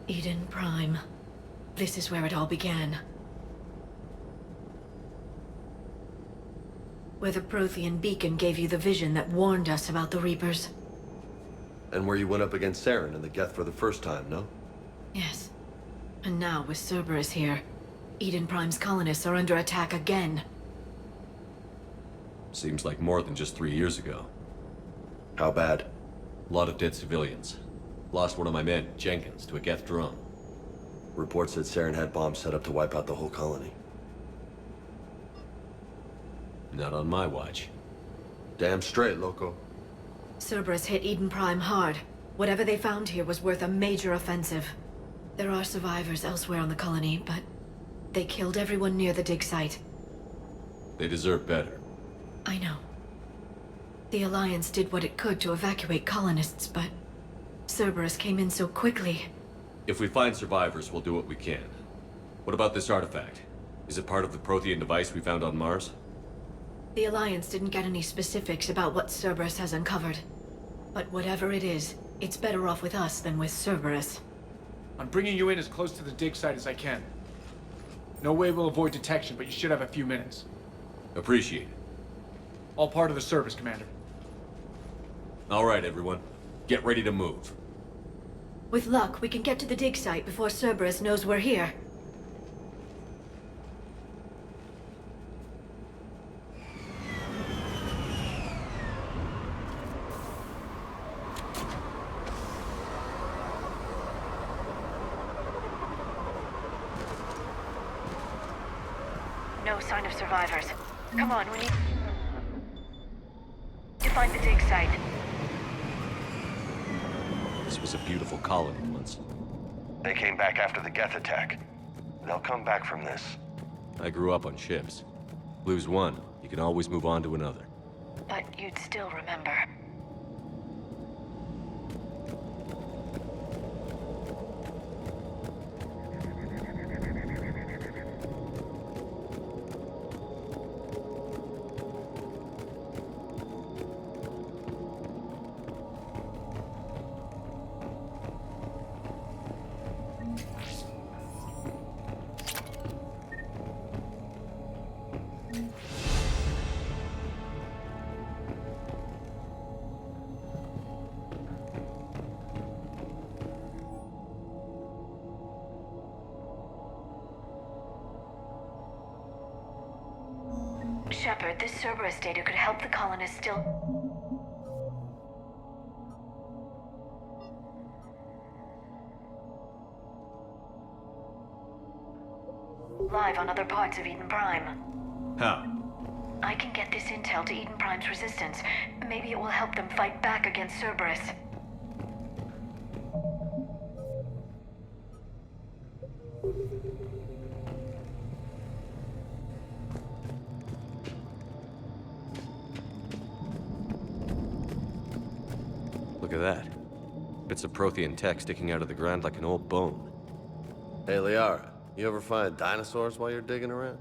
Eden Prime. This is where it all began. Where the Prothean beacon gave you the vision that warned us about the Reapers. And where you went up against Saren and the Geth for the first time, no? Yes. And now, with Cerberus here, Eden Prime's colonists are under attack again. Seems like more than just 3 years ago. How bad? A lot of dead civilians. Lost one of my men, Jenkins, to a Geth drone. Reports said Saren had bombs set up to wipe out the whole colony. Not on my watch. Damn straight, loco. Cerberus hit Eden Prime hard. Whatever they found here was worth a major offensive. There are survivors elsewhere on the colony, but they killed everyone near the dig site. They deserve better. I know. The Alliance did what it could to evacuate colonists, but Cerberus came in so quickly. If we find survivors, we'll do what we can. What about this artifact? Is it part of the Prothean device we found on Mars? The Alliance didn't get any specifics about what Cerberus has uncovered. But whatever it is, it's better off with us than with Cerberus. I'm bringing you in as close to the dig site as I can. No way we'll avoid detection, but you should have a few minutes. Appreciate it. All part of the service, Commander. All right, everyone. Get ready to move. With luck, we can get to the dig site before Cerberus knows we're here. No sign of survivors. Come on, we need to find the dig site. This was a beautiful colony once. They came back after the Geth attack. They'll come back from this. I grew up on ships. Lose one, you can always move on to another. But you'd still remember. Shepard, this Cerberus data could help the colonists still... live on other parts of Eden Prime. How? I can get this intel to Eden Prime's resistance. Maybe it will help them fight back against Cerberus. Look at that. Bits of Prothean tech sticking out of the ground like an old bone. Hey, Liara, you ever find dinosaurs while you're digging around?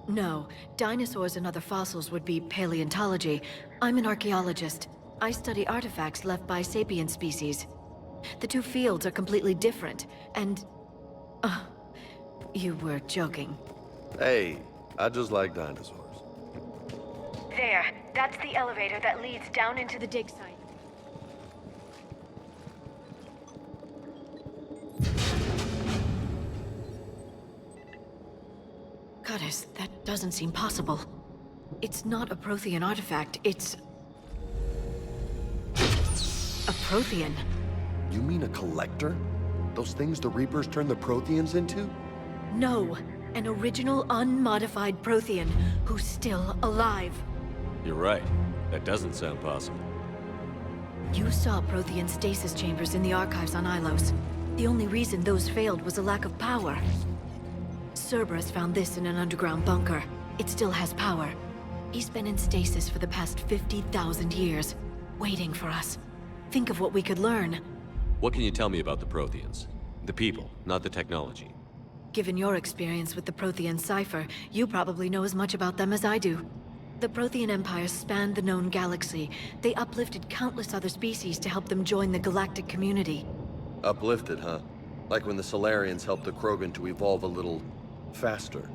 No, dinosaurs and other fossils would be paleontology. I'm an archaeologist. I study artifacts left by sapient species. The two fields are completely different, and... you were joking. Hey, I just like dinosaurs. There, that's the elevator that leads down into the dig site. Goddess, that doesn't seem possible. It's not a Prothean artifact, it's... a Prothean. You mean a collector? Those things the Reapers turned the Protheans into? No, an original unmodified Prothean who's still alive. You're right. That doesn't sound possible. You saw Prothean stasis chambers in the archives on Ilos. The only reason those failed was a lack of power. Cerberus found this in an underground bunker. It still has power. He's been in stasis for the past 50,000 years, waiting for us. Think of what we could learn. What can you tell me about the Protheans? The people, not the technology. Given your experience with the Prothean cipher, you probably know as much about them as I do. The Prothean Empire spanned the known galaxy. They uplifted countless other species to help them join the galactic community. Uplifted, huh? Like when the Solarians helped the Krogan to evolve a little faster.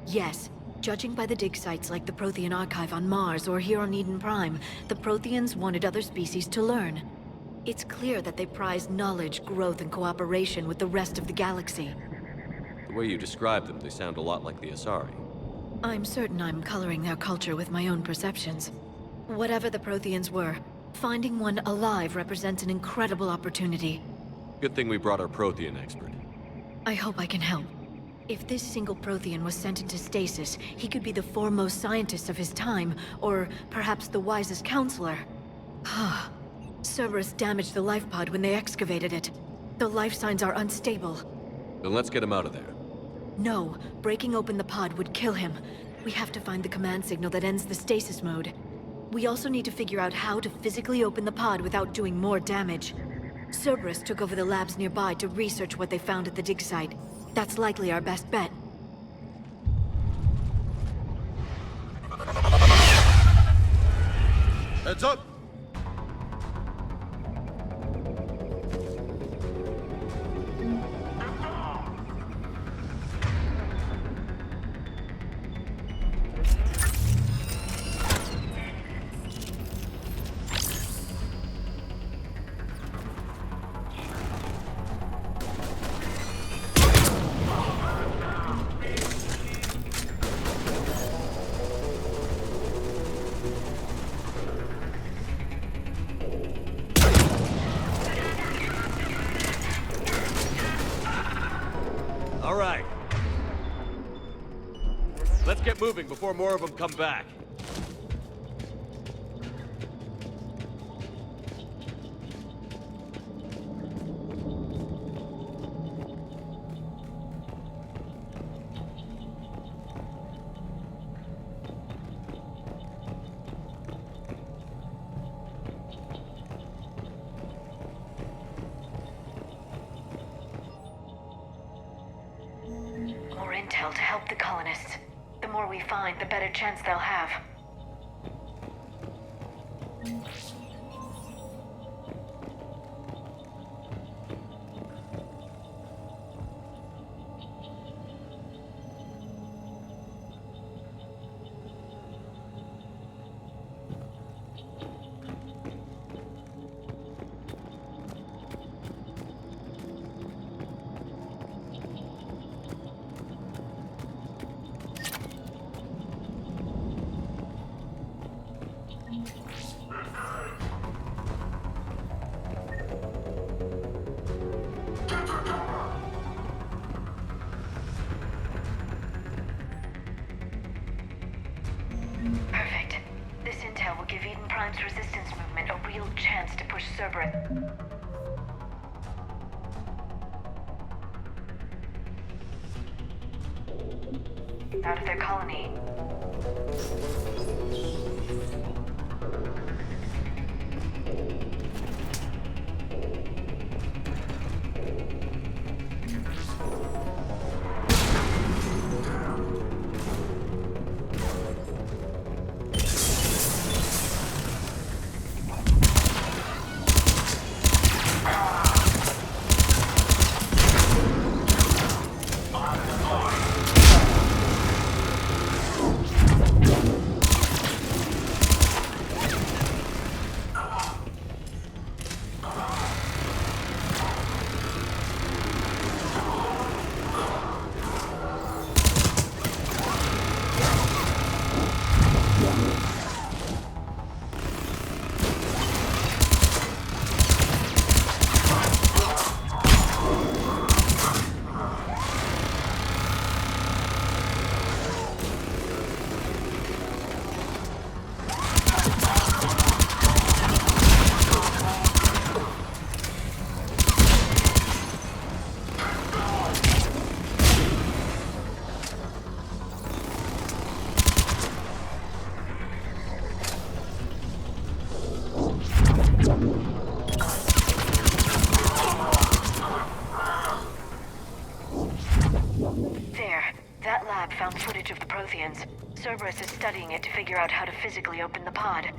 Yes. Judging by the dig sites like the Prothean Archive on Mars or here on Eden Prime, the Protheans wanted other species to learn. It's clear that they prize knowledge, growth, and cooperation with the rest of the galaxy. The way you describe them, they sound a lot like the Asari. I'm certain I'm coloring their culture with my own perceptions. Whatever the Protheans were, finding one alive represents an incredible opportunity. Good thing we brought our Prothean expert. I hope I can help. If this single Prothean was sent into stasis, he could be the foremost scientist of his time, or perhaps the wisest counselor. Cerberus damaged the life pod when they excavated it. The life signs are unstable. Then let's get him out of there. No, breaking open the pod would kill him. We have to find the command signal that ends the stasis mode. We also need to figure out how to physically open the pod without doing more damage. Cerberus took over the labs nearby to research what they found at the dig site. That's likely our best bet. Heads up! All right. Let's get moving before more of them come back. More intel to help the colonists. The more we find, the better chance they'll have. Perfect. This intel will give Eden Prime's resistance movement a real chance to push Cerberus. Out of their colony. That lab found footage of the Protheans. Cerberus is studying it to figure out how to physically open the pod.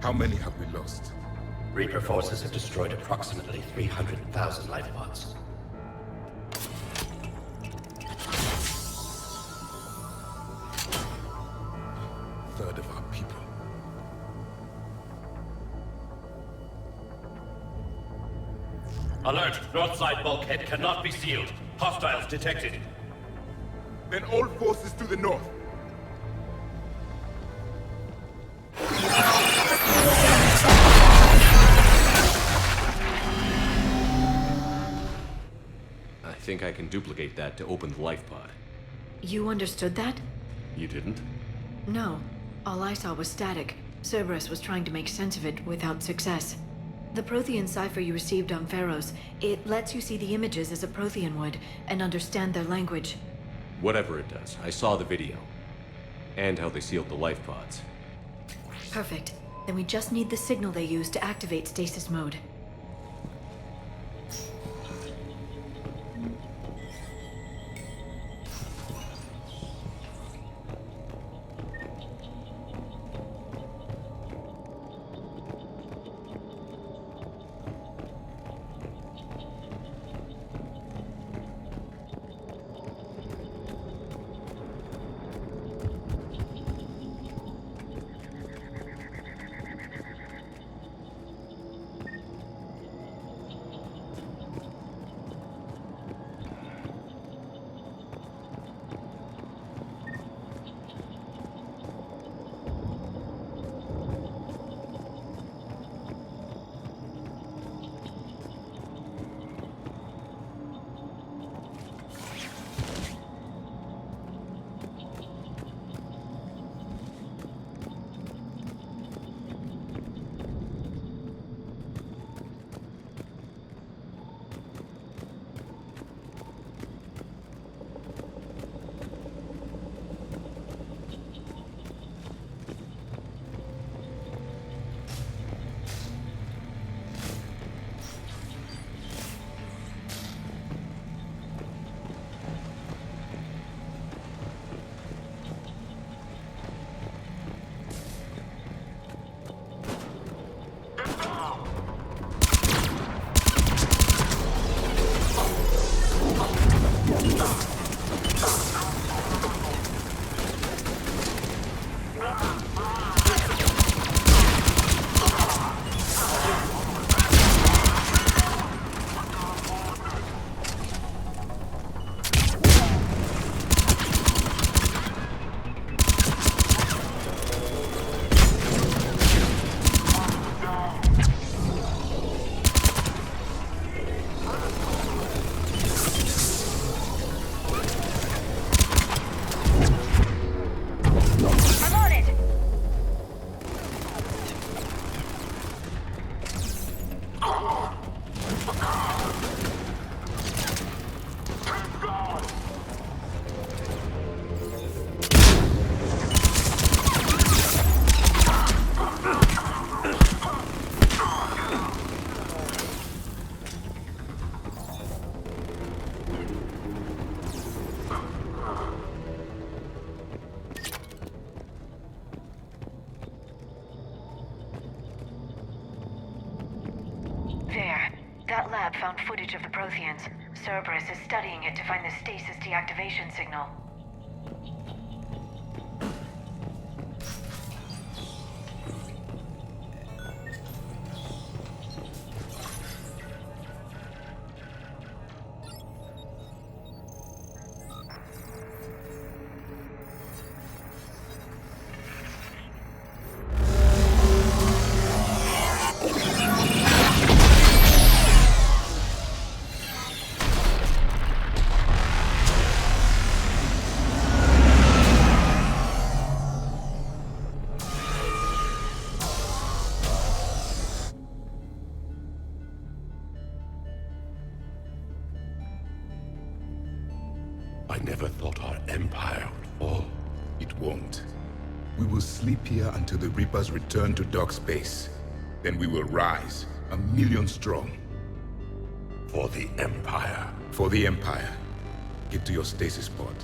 How many have we lost? Reaper forces have destroyed approximately 300,000 life pods. Third of our people. Alert! North side bulkhead cannot be sealed. Hostiles detected. Then all forces to the north. I think I can duplicate that to open the life pod. You understood that? You didn't? No. All I saw was static. Cerberus was trying to make sense of it without success. The Prothean cipher you received on Pharaohs, it lets you see the images as a Prothean would, and understand their language. Whatever it does, I saw the video. And how they sealed the life pods. Perfect. Then we just need the signal they use to activate stasis mode. That lab found footage of the Protheans. Cerberus is studying it to find the stasis deactivation signal. I never thought our empire would fall. It won't. We will sleep here until the Reapers return to dark space. Then we will rise, 1,000,000 strong. For the Empire. For the Empire. Get to your stasis pod.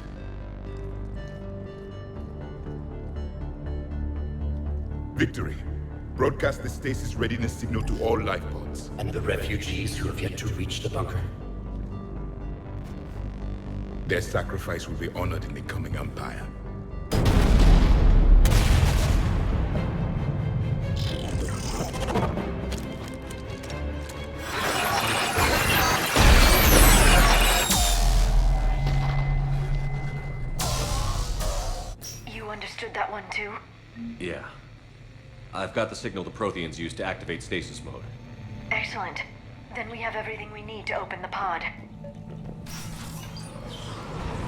Victory. Broadcast the stasis readiness signal to all life pods. And the refugees who have yet to reach the bunker? Their sacrifice will be honored in the coming Empire. You understood that one too? Yeah. I've got the signal the Protheans use to activate stasis mode. Excellent. Then we have everything we need to open the pod.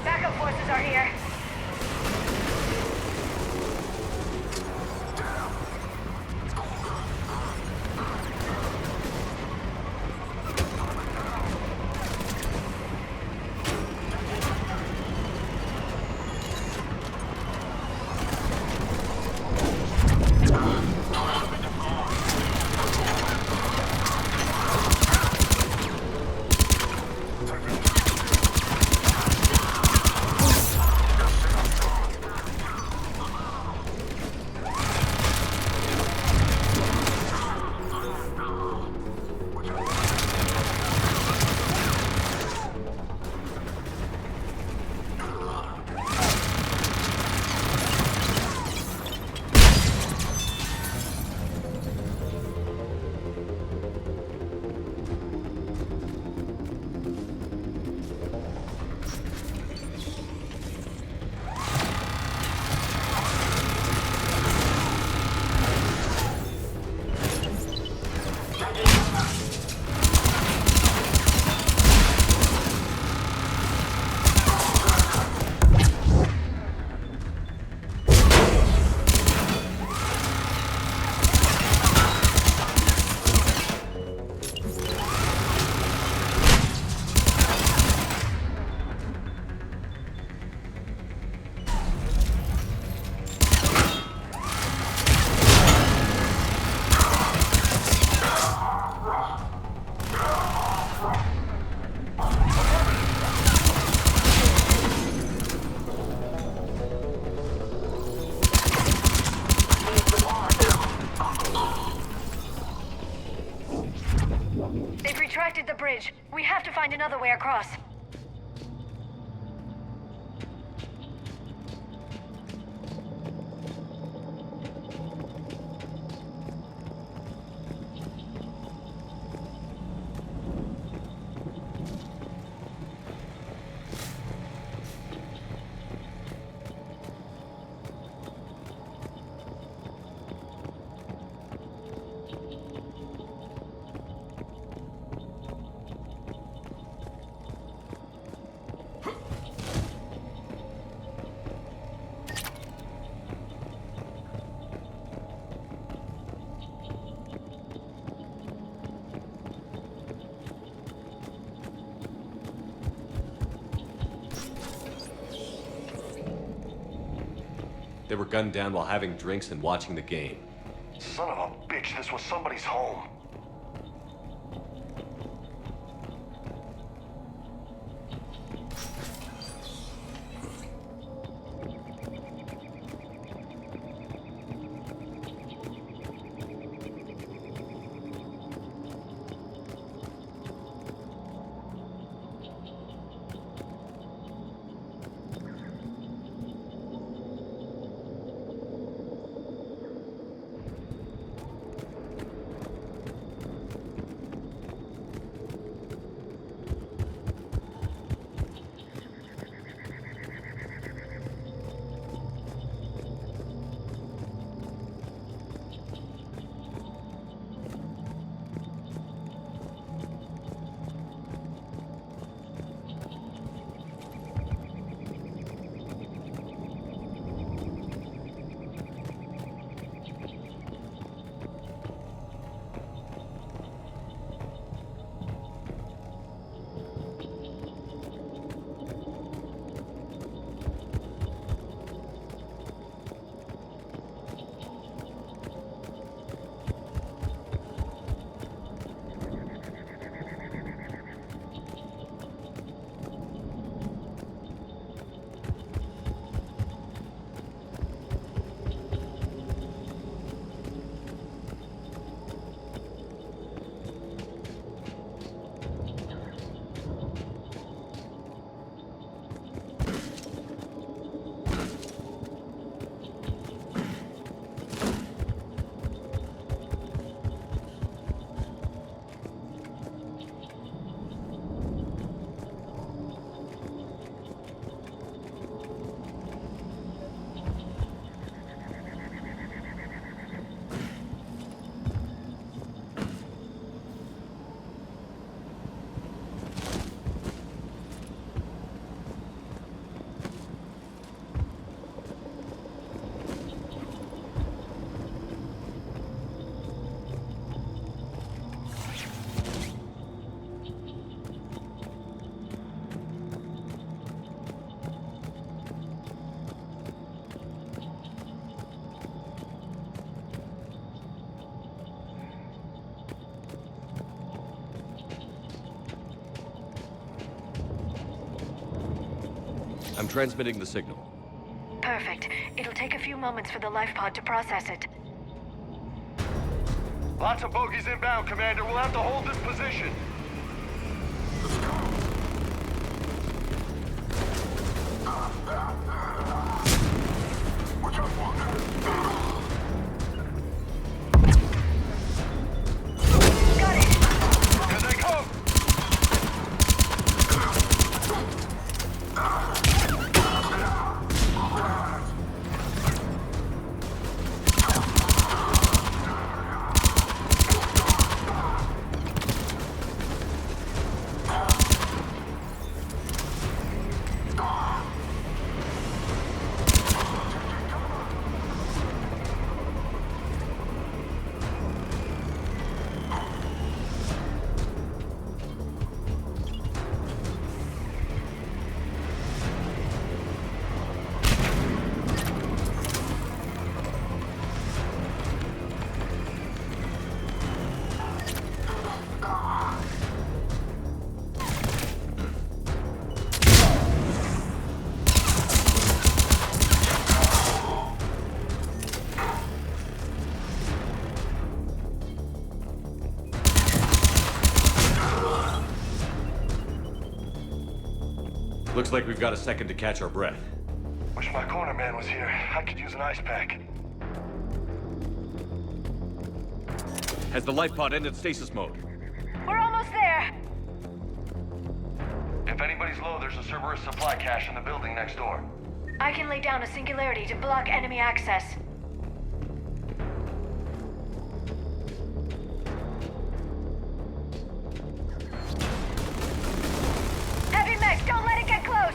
Backup forces are here. The bridge. We have to find another way across. They were gunned down while having drinks and watching the game. Son of a bitch, this was somebody's home. I'm transmitting the signal. Perfect. It'll take a few moments for the life pod to process it. Lots of bogies inbound, Commander. We'll have to hold this position. Got it! Here they come! Looks like we've got a second to catch our breath. Wish my corner man was here. I could use an ice pack. Has the life pod ended stasis mode? We're almost there! If anybody's low, there's a Cerberus supply cache in the building next door. I can lay down a singularity to block enemy access. Heavy mech, don't let it get close!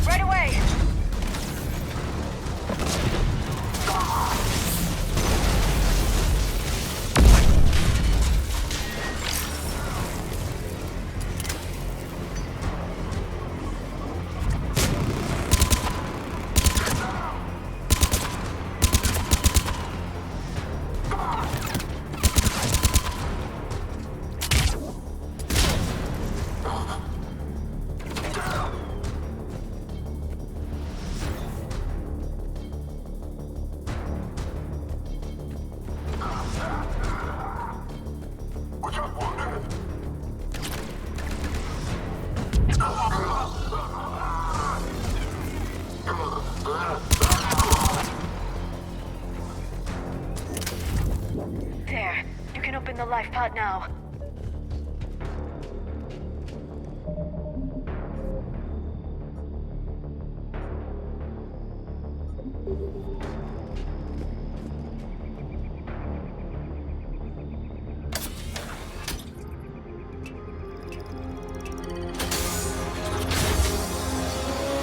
Right away! There. You can open the life pod now.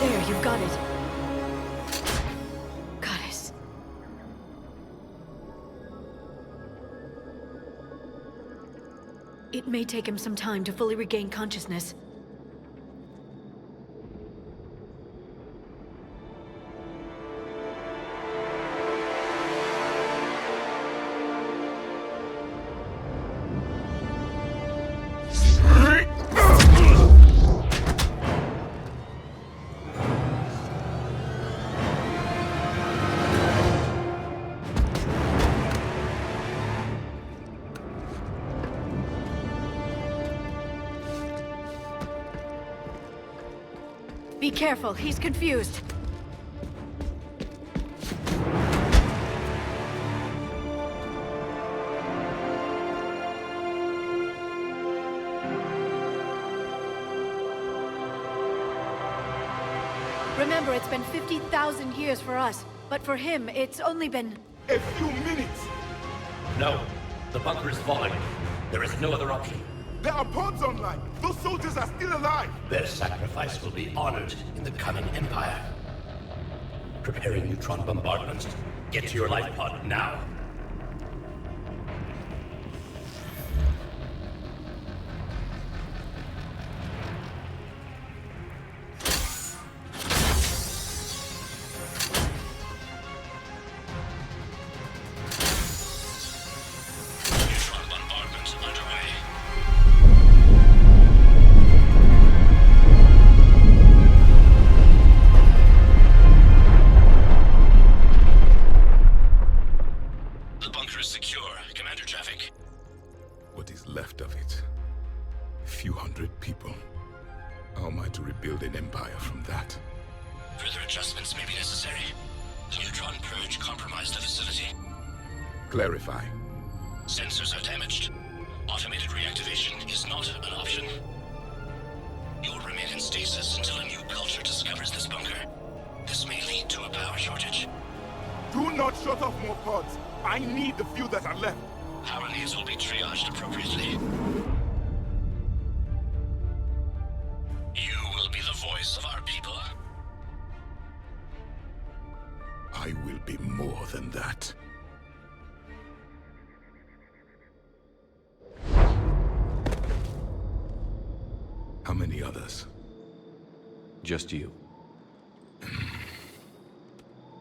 There, you've got it. Goddess. It may take him some time to fully regain consciousness. Be careful, he's confused. Remember, it's been 50,000 years for us, but for him, it's only been... A few minutes! No. The bunker is falling. There is no other option. There are pods online! Those soldiers are still alive! Their sacrifice will be honored in the coming Empire. Preparing neutron bombardments. Get to your life pod now. Clarify. Sensors are damaged. Automated reactivation is not an option. You will remain in stasis until a new culture discovers this bunker. This may lead to a power shortage. Do not shut off more pods. I need the few that are left. Power needs will be triaged appropriately. You will be the voice of our people. I will be more than that. How many others? Just you.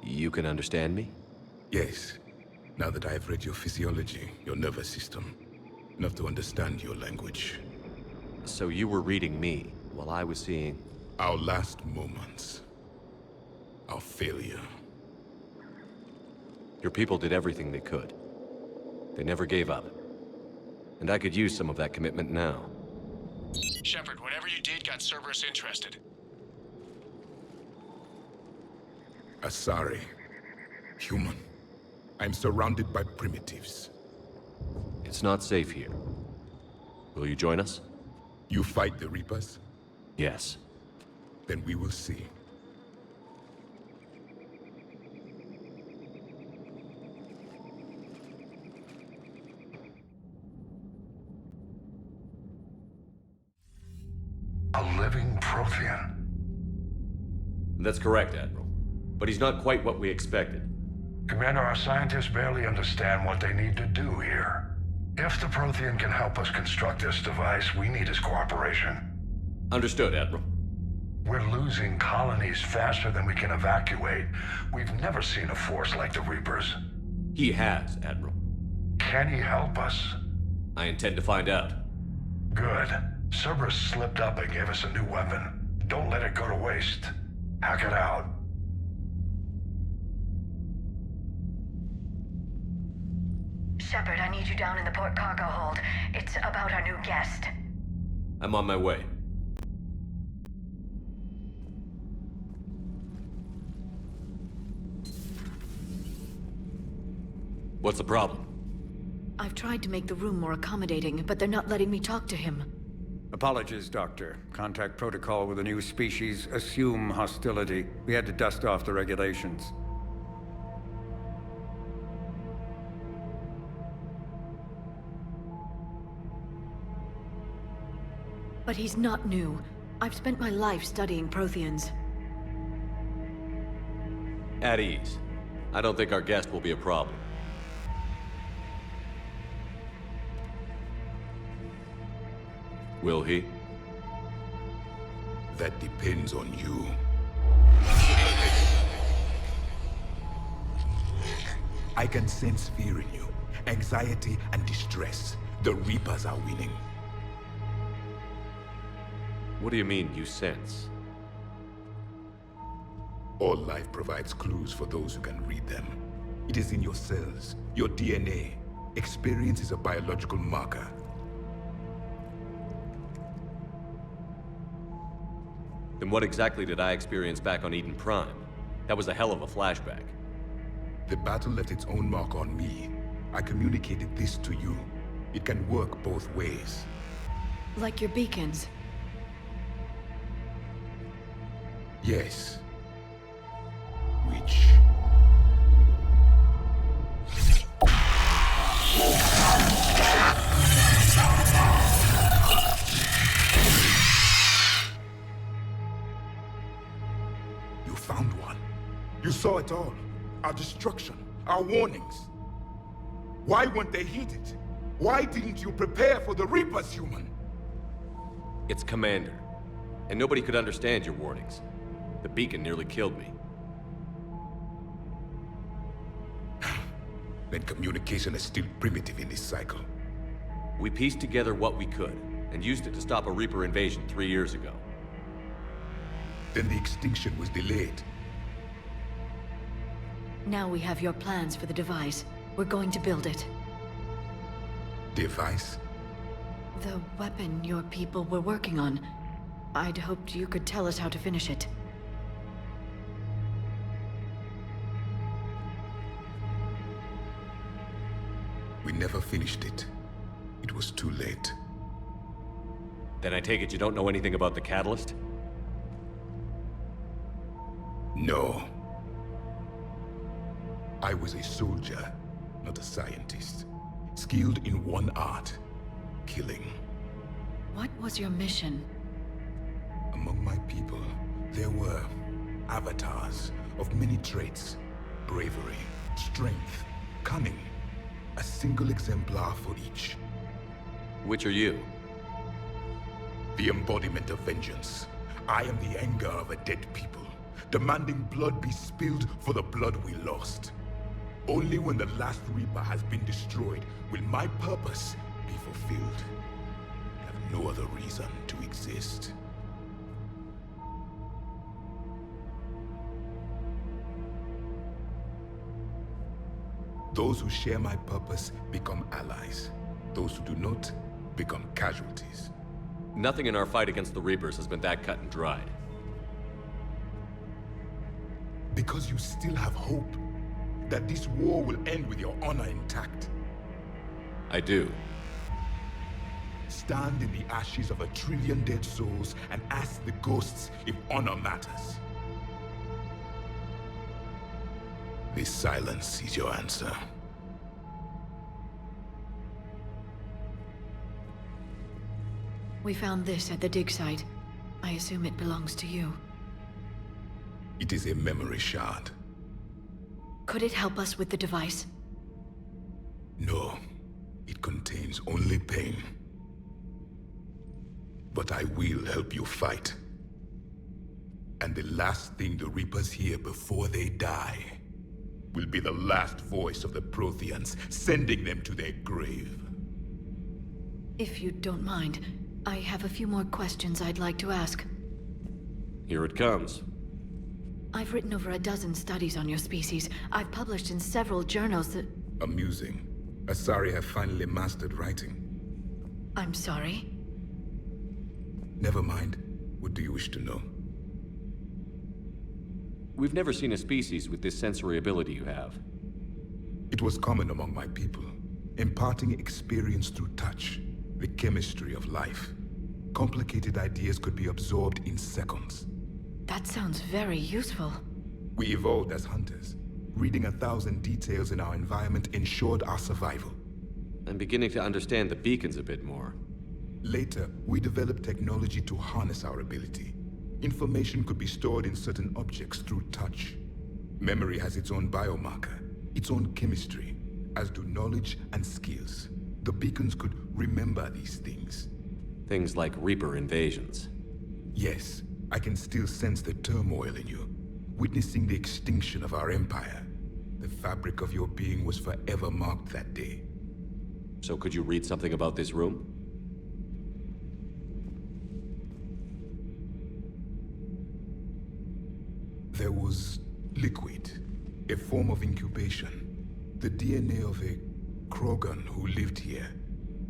You can understand me? Yes. Now that I have read your physiology, your nervous system, enough to understand your language. So you were reading me, while I was seeing... Our last moments. Our failure. Your people did everything they could. They never gave up. And I could use some of that commitment now. Shepard, whatever you did got Cerberus interested. Asari. Human. I'm surrounded by primitives. It's not safe here. Will you join us? You fight the Reapers? Yes. Then we will see. A living Prothean. That's correct, Admiral. But he's not quite what we expected. Commander, our scientists barely understand what they need to do here. If the Prothean can help us construct this device, we need his cooperation. Understood, Admiral. We're losing colonies faster than we can evacuate. We've never seen a force like the Reapers. He has, Admiral. Can he help us? I intend to find out. Good. Cerberus slipped up and gave us a new weapon. Don't let it go to waste. Hack it out. Shepard, I need you down in the port cargo hold. It's about our new guest. I'm on my way. What's the problem? I've tried to make the room more accommodating, but they're not letting me talk to him. Apologies, Doctor. Contact protocol with a new species. Assume hostility. We had to dust off the regulations. But he's not new. I've spent my life studying Protheans. At ease. I don't think our guest will be a problem. Will he? That depends on you. I can sense fear in you, anxiety and distress. The Reapers are winning. What do you mean, you sense? All life provides clues for those who can read them. It is in your cells, your DNA. Experience is a biological marker. Then what exactly did I experience back on Eden Prime? That was a hell of a flashback. The battle left its own mark on me. I communicated this to you. It can work both ways. Like your beacons. Yes. Which... You found one. You saw it all. Our destruction, Our warnings? Why weren't they heeded? Why didn't you prepare for the Reapers, human? It's Commander. And nobody could understand your warnings. The beacon nearly killed me. Then communication is still primitive in this cycle. We pieced together what we could, and used it to stop a Reaper invasion 3 years ago. Then the extinction was delayed. Now we have your plans for the device. We're going to build it. Device? The weapon your people were working on. I'd hoped you could tell us how to finish it. We never finished it. It was too late. Then I take it you don't know anything about the catalyst? No. I was a soldier, not a scientist. Skilled in one art, killing. What was your mission? Among my people, there were avatars of many traits. Bravery, strength, cunning. A single exemplar for each. Which are you? The embodiment of vengeance. I am the anger of a dead people, demanding blood be spilled for the blood we lost. Only when the last Reaper has been destroyed will my purpose be fulfilled. I have no other reason to exist. Those who share my purpose become allies. Those who do not become casualties. Nothing in our fight against the Reapers has been that cut and dried. Because you still have hope that this war will end with your honor intact. I do. Stand in the ashes of 1 trillion dead souls and ask the ghosts if honor matters. This silence is your answer. We found this at the dig site. I assume it belongs to you. It is a memory shard. Could it help us with the device? No, it contains only pain. But I will help you fight. And the last thing the Reapers hear before they die will be the last voice of the Protheans, sending them to their grave. If you don't mind, I have a few more questions I'd like to ask. Here it comes. I've written over a dozen studies on your species. I've published in several journals that... Amusing. Asari have finally mastered writing. I'm sorry? Never mind. What do you wish to know? We've never seen a species with this sensory ability you have. It was common among my people, imparting experience through touch, the chemistry of life. Complicated ideas could be absorbed in seconds. That sounds very useful. We evolved as hunters. Reading 1,000 details in our environment ensured our survival. I'm beginning to understand the beacons a bit more. Later, we developed technology to harness our ability. Information could be stored in certain objects through touch. Memory has its own biomarker, its own chemistry, as do knowledge and skills. The beacons could remember these things. Things like Reaper invasions. Yes, I can still sense the turmoil in you, witnessing the extinction of our empire. The fabric of your being was forever marked that day. So could you read something about this room? There was liquid, a form of incubation. The DNA of a Krogan who lived here.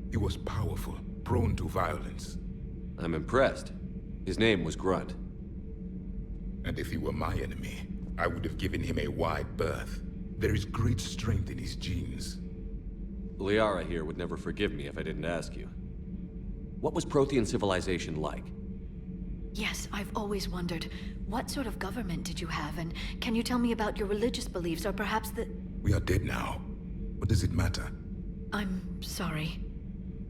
He was powerful, prone to violence. I'm impressed. His name was Grunt. And if he were my enemy, I would have given him a wide berth. There is great strength in his genes. Liara here would never forgive me if I didn't ask you. What was Prothean civilization like? Yes, I've always wondered, what sort of government did you have, and can you tell me about your religious beliefs, or perhaps the... We are dead now. What does it matter? I'm sorry.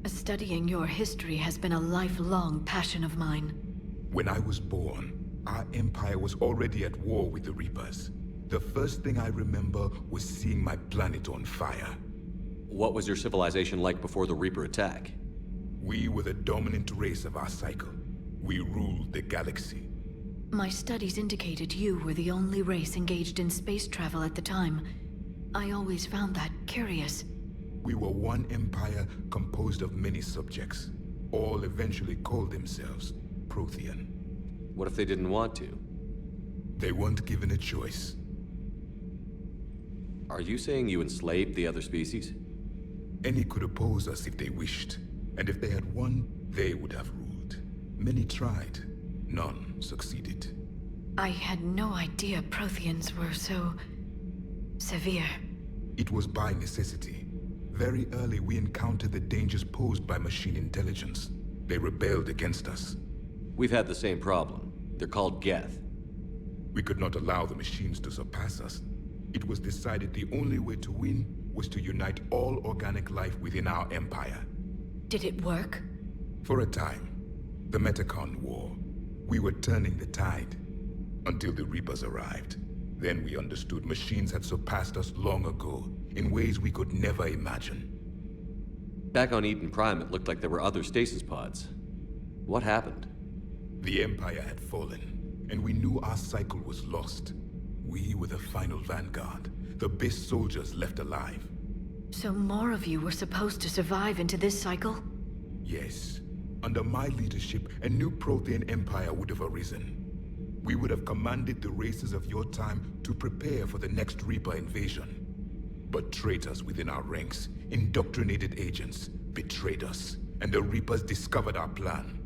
Studying your history has been a lifelong passion of mine. When I was born, our empire was already at war with the Reapers. The first thing I remember was seeing my planet on fire. What was your civilization like before the Reaper attack? We were the dominant race of our cycle. We ruled the galaxy. My studies indicated you were the only race engaged in space travel at the time. I always found that curious. We were one empire composed of many subjects. All eventually called themselves Prothean. What if they didn't want to? They weren't given a choice. Are you saying you enslaved the other species? Any could oppose us if they wished. And if they had won, they would have ruled. Many tried. None succeeded. I had no idea Protheans were so... severe. It was by necessity. Very early we encountered the dangers posed by machine intelligence. They rebelled against us. We've had the same problem. They're called Geth. We could not allow the machines to surpass us. It was decided the only way to win was to unite all organic life within our empire. Did it work? For a time. The Metacon War. We were turning the tide. Until the Reapers arrived. Then we understood machines had surpassed us long ago, in ways we could never imagine. Back on Eden Prime, it looked like there were other stasis pods. What happened? The Empire had fallen, and we knew our cycle was lost. We were the final vanguard, the best soldiers left alive. So more of you were supposed to survive into this cycle? Yes. Under my leadership, a new Prothean empire would have arisen. We would have commanded the races of your time to prepare for the next Reaper invasion. But traitors within our ranks, indoctrinated agents, betrayed us, and the Reapers discovered our plan.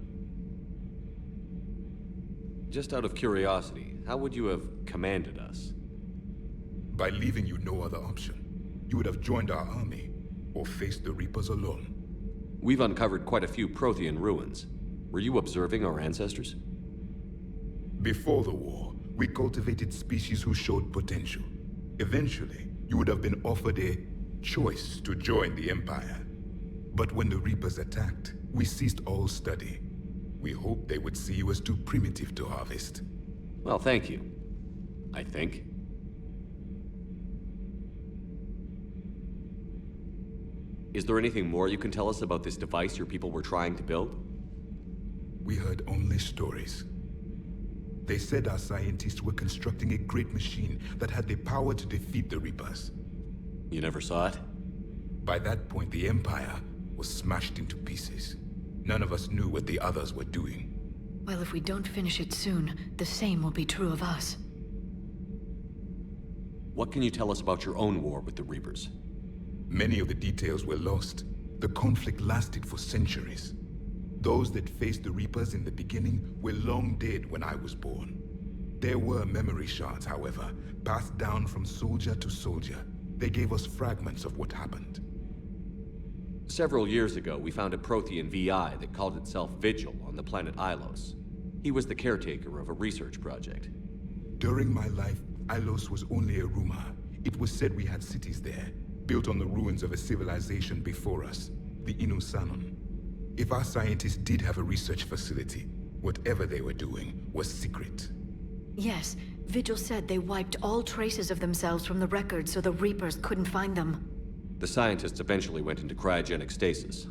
Just out of curiosity, how would you have commanded us? By leaving you no other option. You would have joined our army, or faced the Reapers alone. We've uncovered quite a few Prothean ruins. Were you observing our ancestors? Before the war, we cultivated species who showed potential. Eventually, you would have been offered a choice to join the Empire. But when the Reapers attacked, we ceased all study. We hoped they would see you as too primitive to harvest. Well, thank you. I think. Is there anything more you can tell us about this device your people were trying to build? We heard only stories. They said our scientists were constructing a great machine that had the power to defeat the Reapers. You never saw it? By that point, the Empire was smashed into pieces. None of us knew what the others were doing. Well, if we don't finish it soon, the same will be true of us. What can you tell us about your own war with the Reapers? Many of the details were lost. The conflict lasted for centuries. Those that faced the Reapers in the beginning were long dead when I was born. There were memory shards, however, passed down from soldier to soldier. They gave us fragments of what happened. Several years ago, we found a Prothean VI that called itself Vigil on the planet Ilos. He was the caretaker of a research project. During my life, Ilos was only a rumor. It was said we had cities there, built on the ruins of a civilization before us, the Inusanon. If our scientists did have a research facility, whatever they were doing was secret. Yes, Vigil said they wiped all traces of themselves from the records so the Reapers couldn't find them. The scientists eventually went into cryogenic stasis.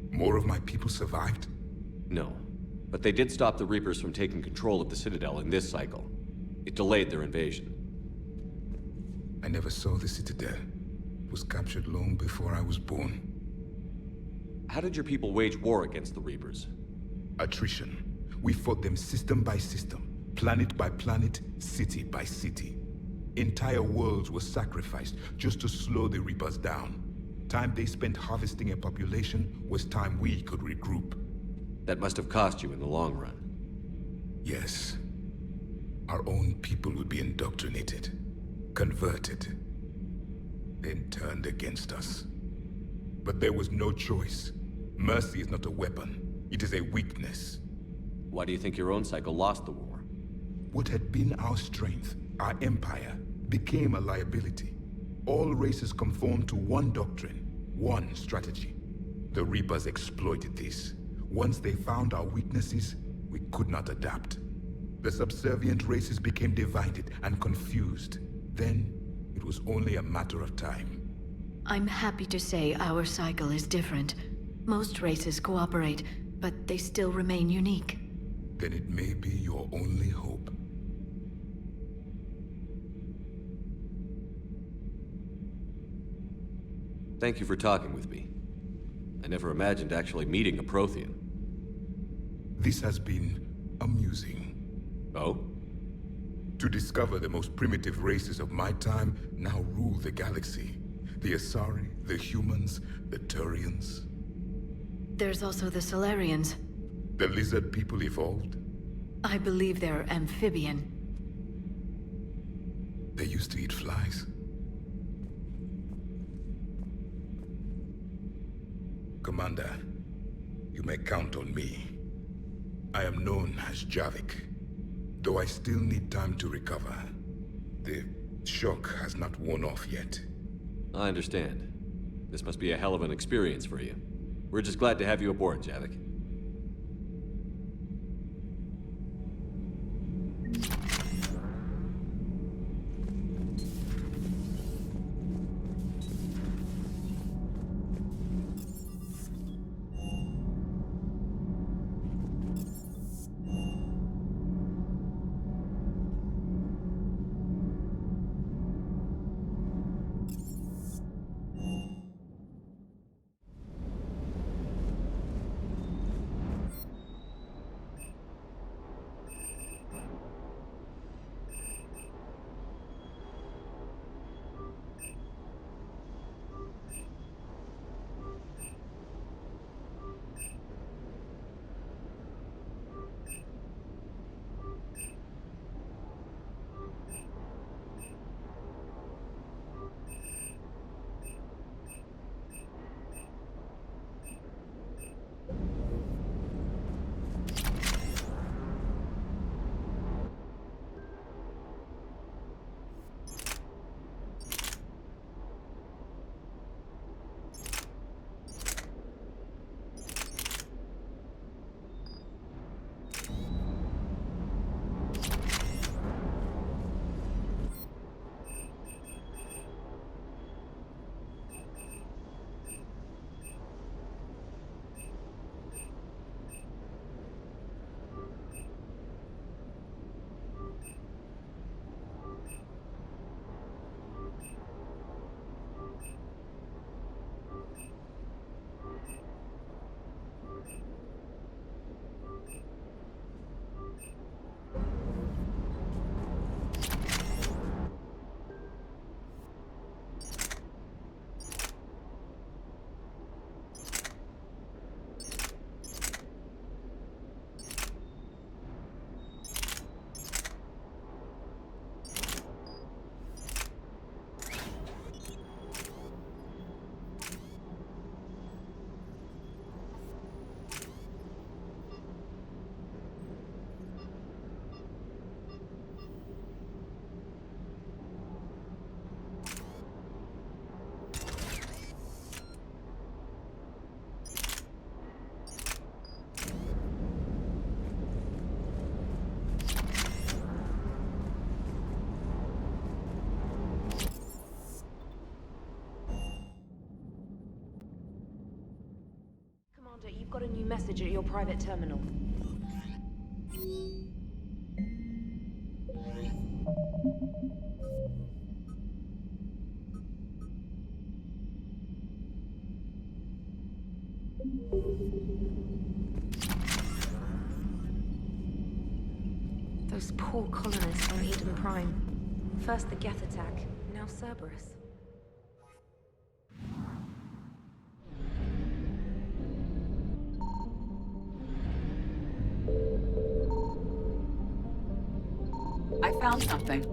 More of my people survived? No, but they did stop the Reapers from taking control of the Citadel in this cycle. It delayed their invasion. I never saw the Citadel. It was captured long before I was born. How did your people wage war against the Reapers? Attrition. We fought them system by system, planet by planet, city by city. Entire worlds were sacrificed just to slow the Reapers down. Time they spent harvesting a population was time we could regroup. That must have cost you in the long run. Yes. Our own people would be indoctrinated, converted, then turned against us. But there was no choice. Mercy is not a weapon. It is a weakness. Why do you think your own cycle lost the war? What had been our strength, our empire, became a liability. All races conformed to one doctrine, one strategy. The Reapers exploited this. Once they found our weaknesses, we could not adapt. The subservient races became divided and confused. Then, it was only a matter of time. I'm happy to say our cycle is different. Most races cooperate, but they still remain unique. Then it may be your only hope. Thank you for talking with me. I never imagined actually meeting a Prothean. This has been amusing. Oh? To discover the most primitive races of my time now rule the galaxy. The Asari, the humans, the Turians. There's also the Solarians. The lizard people evolved. I believe they're amphibian. They used to eat flies. Commander, you may count on me. I am known as Javik, though I still need time to recover. The shock has not worn off yet. I understand. This must be a hell of an experience for you. We're just glad to have you aboard, Javik. You've got a new message at your private terminal. Those poor colonists on Eden Prime. First the Geth attack, now Cerberus. I found something.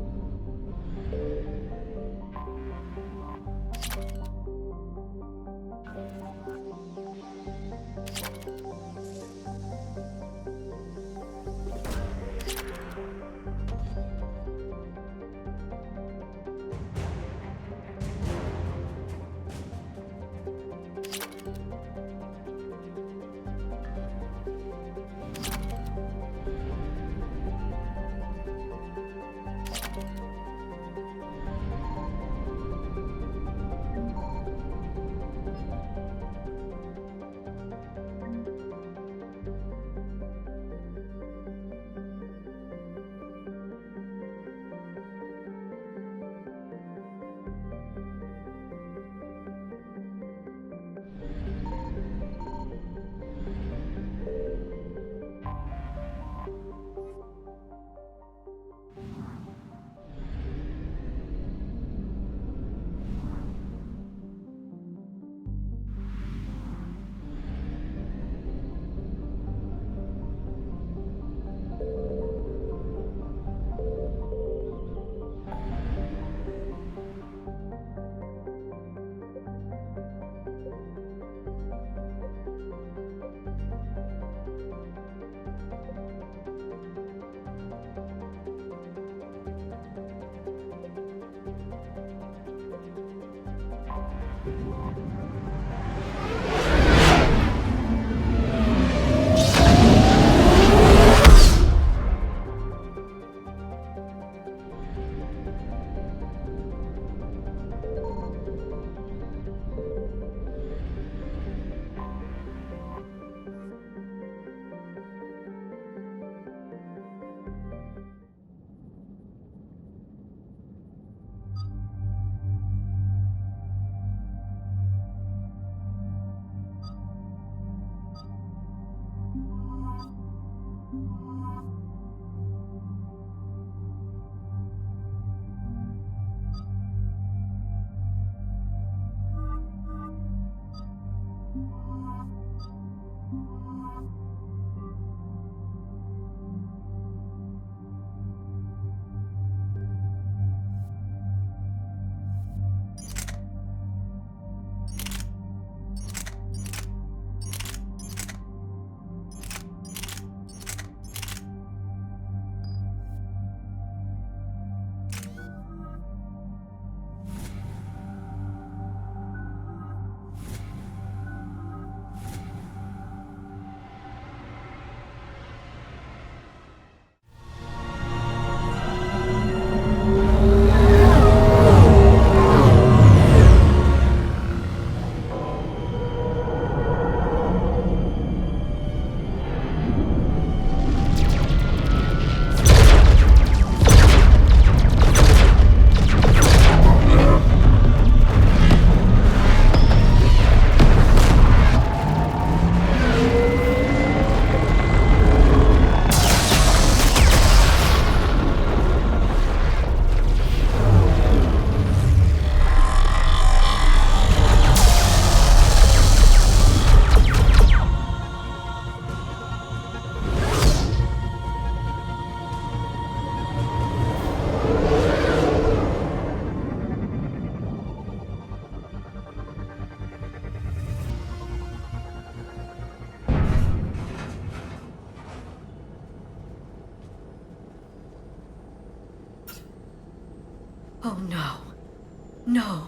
No.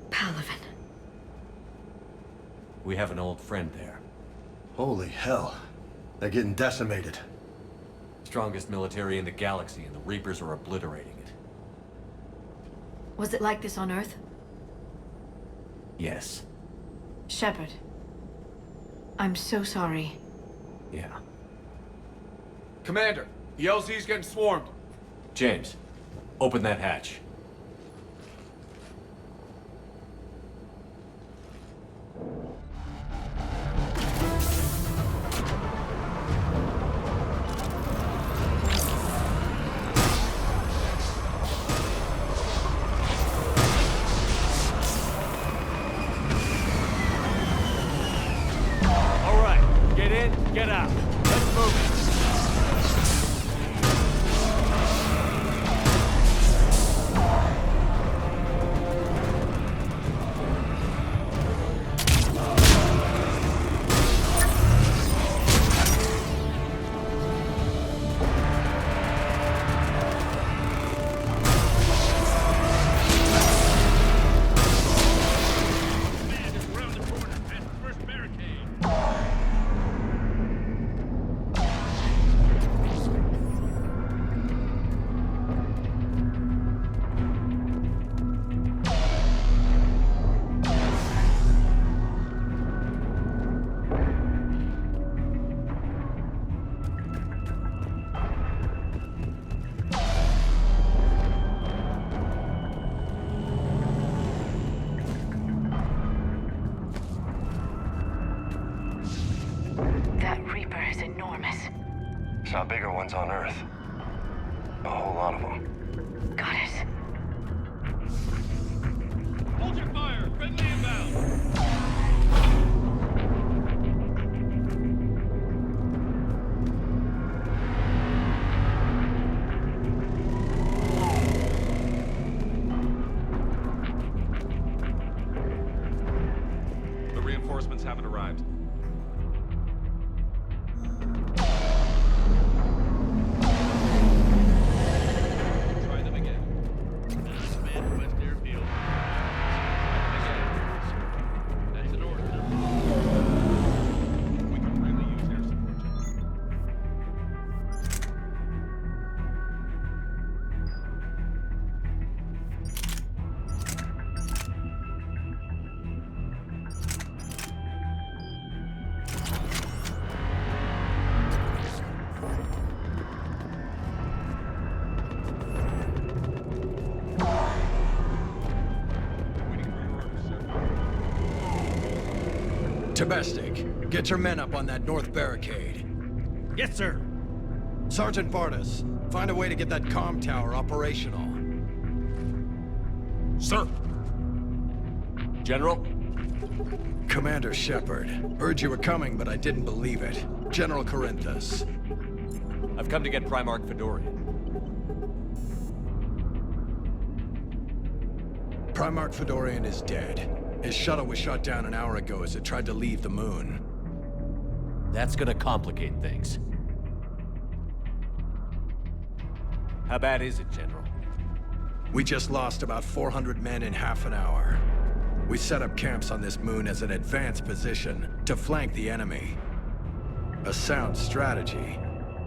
Palaven. We have an old friend there. Holy hell. They're getting decimated. Strongest military in the galaxy, and the Reapers are obliterating it. Was it like this on Earth? Yes. Shepard. I'm so sorry. Yeah. Commander, the LZ's getting swarmed. James, open that hatch. Get out. Let's move it. Saw bigger ones on Earth. A whole lot of them. Got it. Hold your fire! Friendly inbound! The reinforcements haven't arrived. Domestic, get your men up on that north barricade. Yes, sir. Sergeant Bartis, find a way to get that comm tower operational. Sir! General? Commander Shepard. Heard you were coming, but I didn't believe it. General Corinthus. I've come to get Primarch Fedorian. Primarch Fedorian is dead. His shuttle was shot down an hour ago as it tried to leave the moon. That's gonna complicate things. How bad is it, General? We just lost about 400 men in half an hour. We set up camps on this moon as an advanced position to flank the enemy. A sound strategy.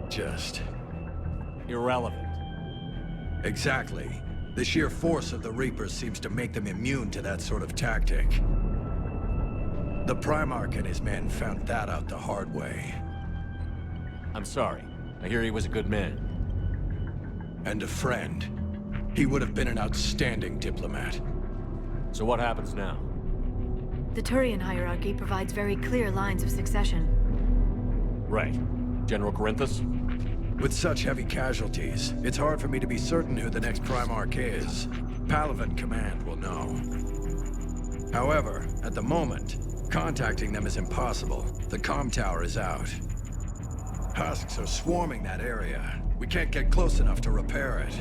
Just... irrelevant. Exactly. The sheer force of the Reapers seems to make them immune to that sort of tactic. The Primarch and his men found that out the hard way. I'm sorry. I hear he was a good man. And a friend. He would have been an outstanding diplomat. So what happens now? The Turian hierarchy provides very clear lines of succession. Right. General Corinthus? With such heavy casualties, it's hard for me to be certain who the next Primarch is. Palaven Command will know. However, at the moment, contacting them is impossible. The comm tower is out. Husks are swarming that area. We can't get close enough to repair it.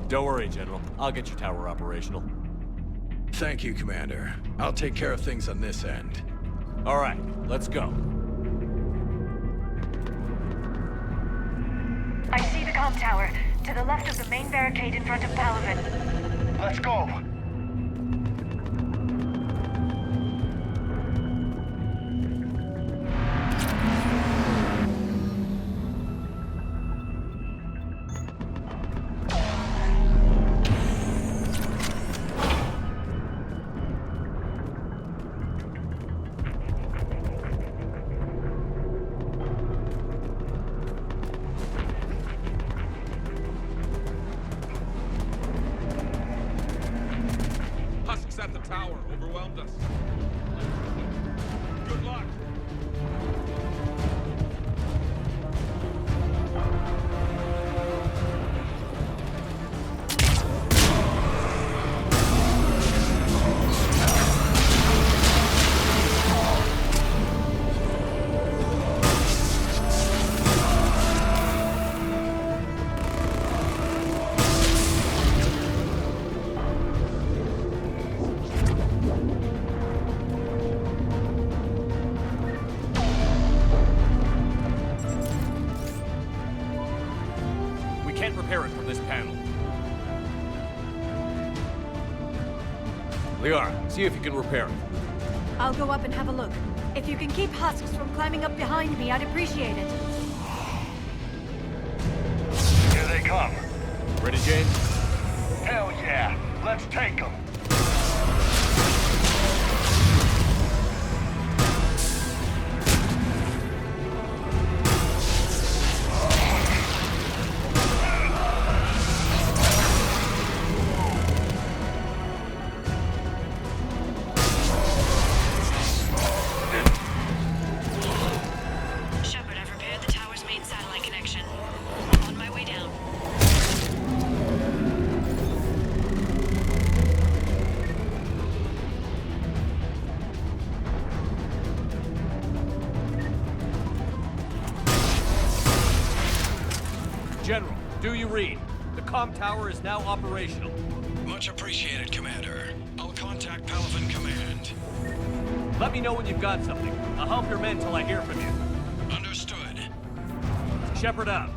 Don't worry, General. I'll get your tower operational. Thank you, Commander. I'll take care of things on this end. All right, let's go. I see the comm tower, to the left of the main barricade in front of Palaven. Let's go! At the tower overwhelmed us. Good luck. Can't repair it from this panel. Liara, see if you can repair it. I'll go up and have a look. If you can keep husks from climbing up behind me, I'd appreciate it. Here they come. Ready, James? Hell yeah! Let's take them! Shepard, I've repaired the tower's main satellite connection. On my way down. General, do you read? The comm tower is now operational. Much appreciated, Commander. I'll contact Palaven Command. Let me know when you've got something. I'll help your men till I hear from you. Understood. Shepard out.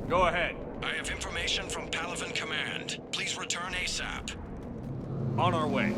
Go ahead. I have information from Palaven Command. Please return ASAP. On our way.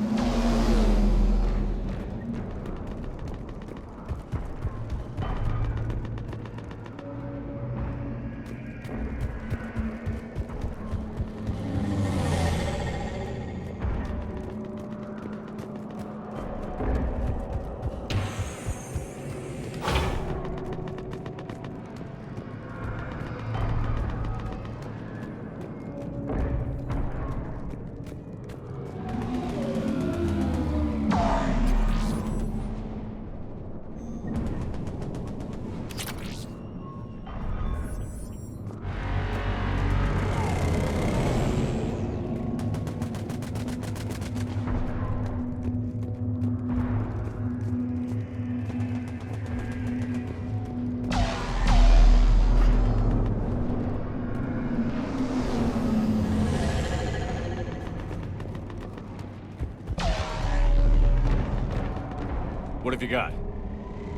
you got?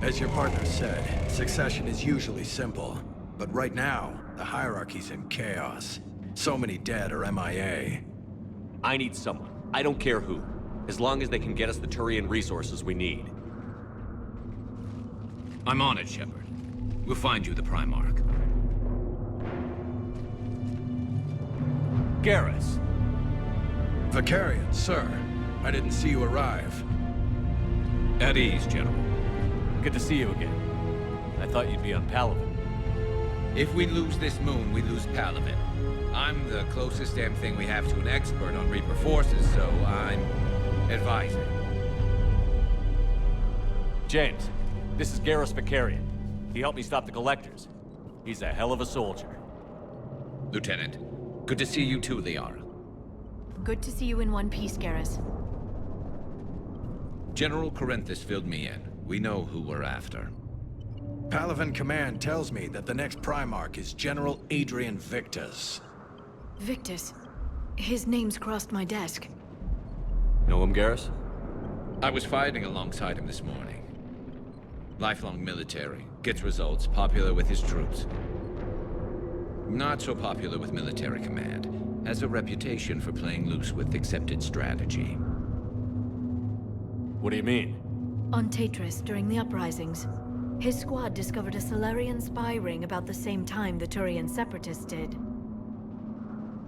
As your partner said, succession is usually simple. But right now, the hierarchy's in chaos. So many dead or MIA. I need someone. I don't care who. As long as they can get us the Turian resources we need. I'm on it, Shepard. We'll find you the Primarch. Garrus. Vicarian, sir. I didn't see you arrive. At ease, General. Good to see you again. I thought you'd be on Palaven. If we lose this moon, we lose Palaven. I'm the closest damn thing we have to an expert on Reaper forces, so I'm advising. James, this is Garrus Vicarian. He helped me stop the Collectors. He's a hell of a soldier. Lieutenant, good to see you too, Liara. Good to see you in one piece, Garrus. General Corinthus filled me in. We know who we're after. Palaven Command tells me that the next Primarch is General Adrien Victus. Victus? His name's crossed my desk. Know him, Garrus? I was fighting alongside him this morning. Lifelong military, gets results, popular with his troops. Not so popular with military command. Has a reputation for playing loose with accepted strategy. What do you mean? On Tatris, during the uprisings, his squad discovered a Salarian spy ring about the same time the Turian separatists did.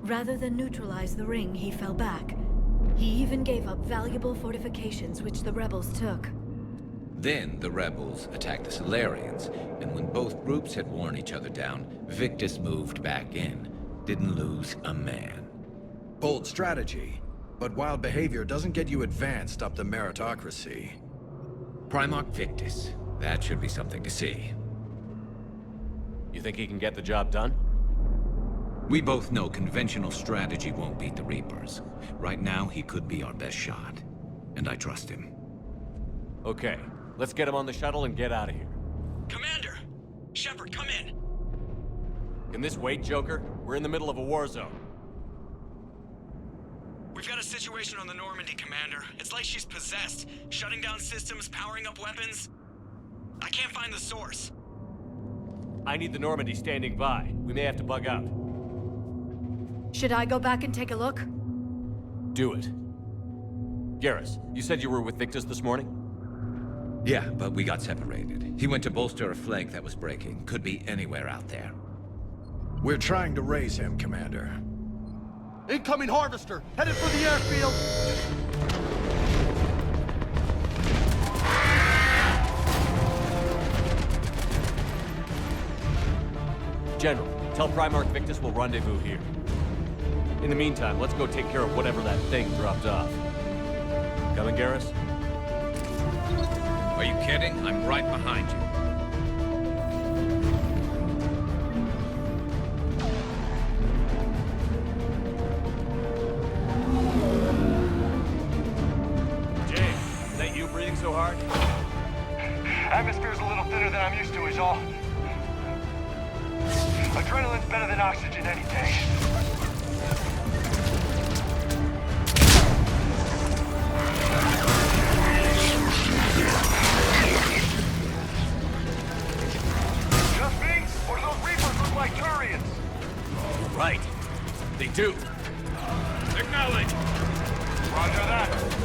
Rather than neutralize the ring, he fell back. He even gave up valuable fortifications which the rebels took. Then the rebels attacked the Solarians, and when both groups had worn each other down, Victus moved back in. Didn't lose a man. Bold strategy, but wild behavior doesn't get you advanced up the meritocracy. Primarch Victus. That should be something to see. You think he can get the job done? We both know conventional strategy won't beat the Reapers. Right now, he could be our best shot. And I trust him. Okay, let's get him on the shuttle and get out of here. Commander! Shepard, come in! Can this wait, Joker? We're in the middle of a war zone. We've got a situation on the Normandy, Commander. It's like she's possessed. Shutting down systems, powering up weapons. I can't find the source. I need the Normandy standing by. We may have to bug out. Should I go back and take a look? Do it. Garrus, you said you were with Victus this morning? Yeah, but we got separated. He went to bolster a flank that was breaking. Could be anywhere out there. We're trying to raise him, Commander. Incoming Harvester! Headed for the airfield! General, tell Primarch Victus we'll rendezvous here. In the meantime, let's go take care of whatever that thing dropped off. Coming, Garrus? Are you kidding? I'm right behind you. James, is that you breathing so hard? Atmosphere's a little thinner than I'm used to, is all. Adrenaline's better than oxygen any day. Just me? Or do those Reapers look like Turians? Right. They do. Acknowledge. Roger that.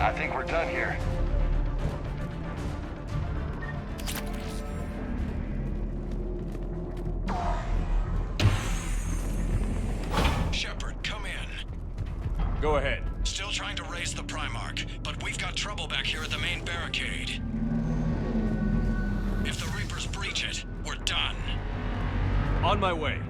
I think we're done here. Shepard, come in. Go ahead. Still trying to raise the Primarch, but we've got trouble back here at the main barricade. If the Reapers breach it, we're done. On my way.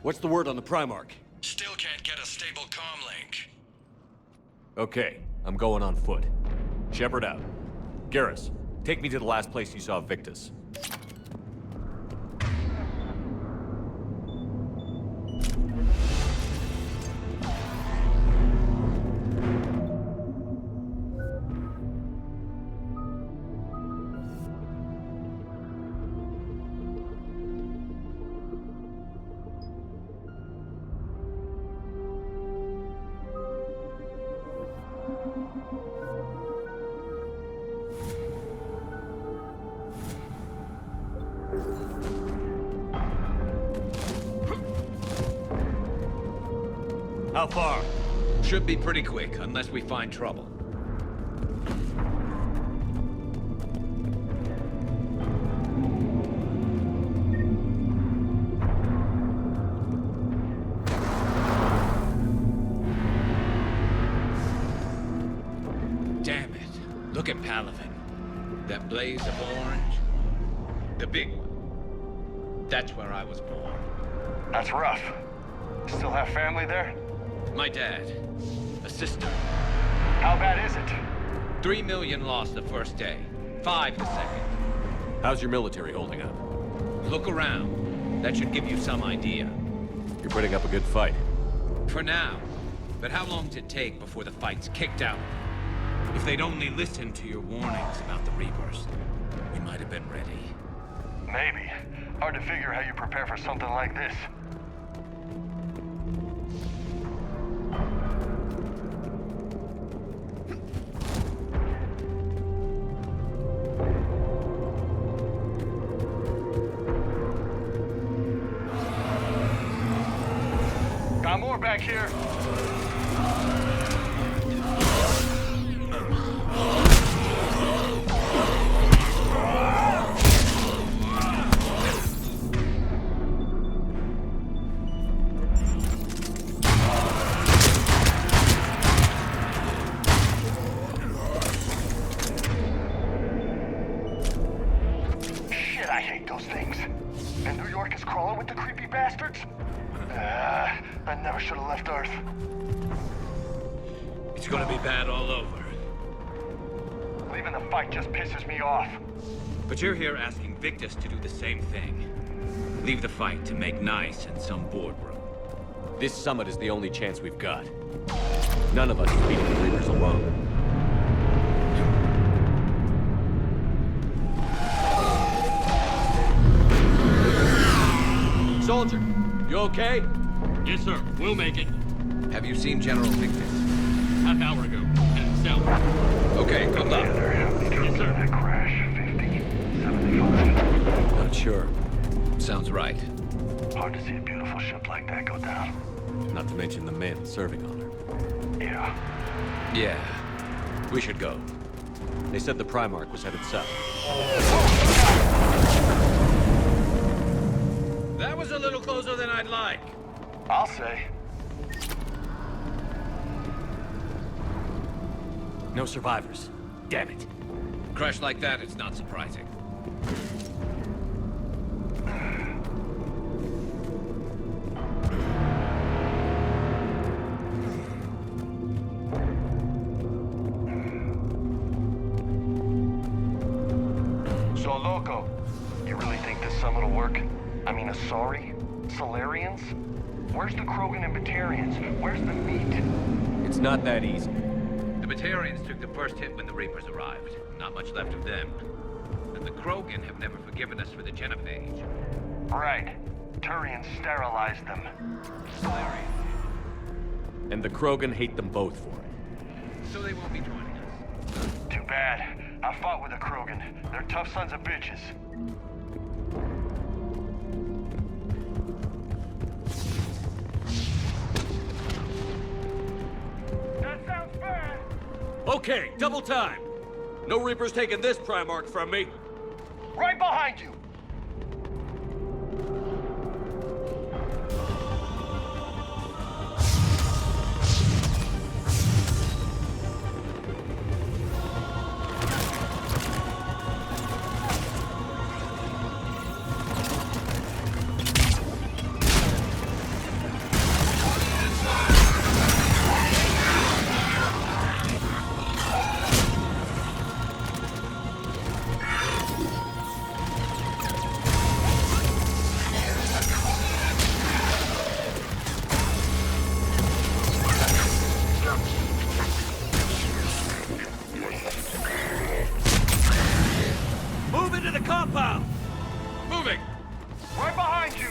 What's the word on the Primarch? Still can't get a stable comm link. Okay, I'm going on foot. Shepard out. Garrus, take me to the last place you saw Victus. How far? Should be pretty quick, unless we find trouble. Damn it. Look at Palaven. That blaze of orange. The big one. That's where I was born. That's rough. Still have family there? My dad. A sister. How bad is it? 3 million lost the first day. 5 the second. How's your military holding up? Look around. That should give you some idea. You're putting up a good fight. For now. But how long does it take before the fight's kicked out? If they'd only listened to your warnings about the Reapers, we might have been ready. Maybe. Hard to figure how you prepare for something like this. attack here. Shit, I hate those things. And New York is crawling with the creepy bastards? I never should have left Earth. It's gonna be bad all over. Leaving the fight just pisses me off. But you're here asking Victus to do the same thing. Leave the fight to make nice in some boardroom. This summit is the only chance we've got. None of us is beating the Reapers alone. Soldier, you okay? Yes, sir. We'll make it. Have you seen General Victus? Half hour ago. Headed south. Okay, good luck. Yes, sir. That crash, 50, 75. Not sure. Sounds right. Hard to see a beautiful ship like that go down. Not to mention the men serving on her. Yeah. Yeah. We should go. They said the Primarch was headed south. That was a little closer than I'd like. I'll say. No survivors. Damn it. Crash like that, it's not surprising. So, Loco, you really think this summit will work? I mean, Asari? Solarians? Where's the Krogan and Batarians? Where's the meat? It's not that easy. The Batarians took the first hit when the Reapers arrived. Not much left of them. And the Krogan have never forgiven us for the Genophage. Right. Turians sterilized them. And the Krogan hate them both for it. So they won't be joining us. Too bad. I fought with the Krogan. They're tough sons of bitches. That sounds fair. Okay, double time. No Reapers taking this Primarch from me. Right behind you! Move into the compound! Moving! Right behind you!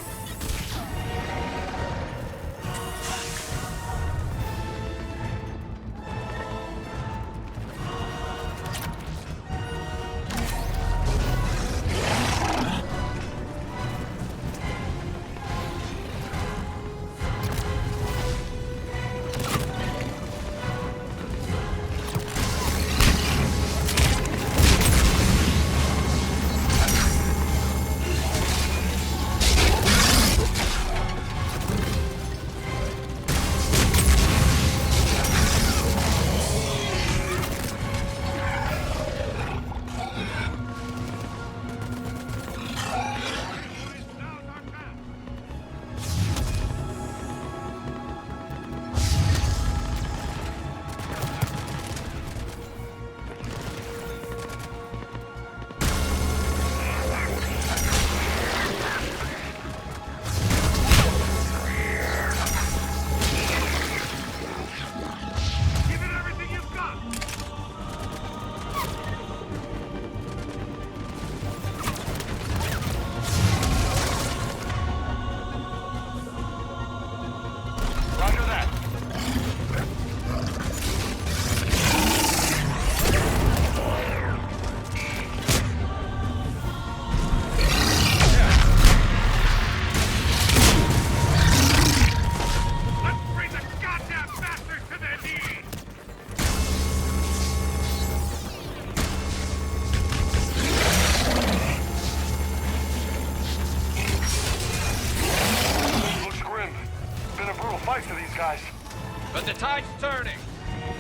But the tide's turning!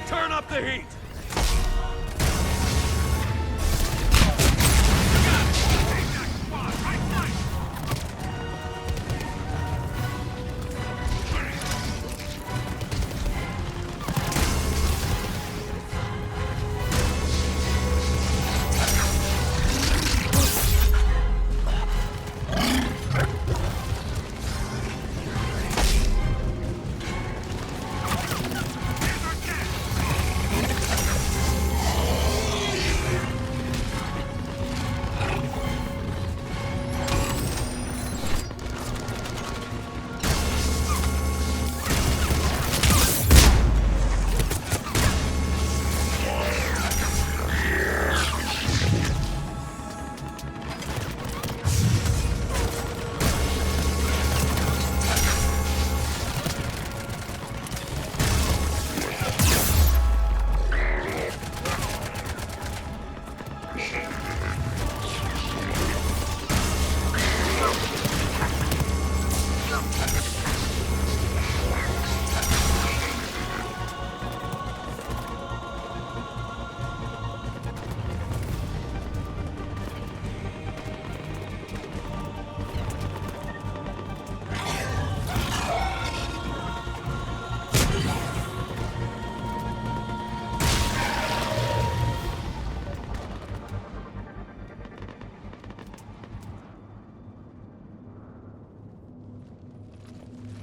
Turn up the heat!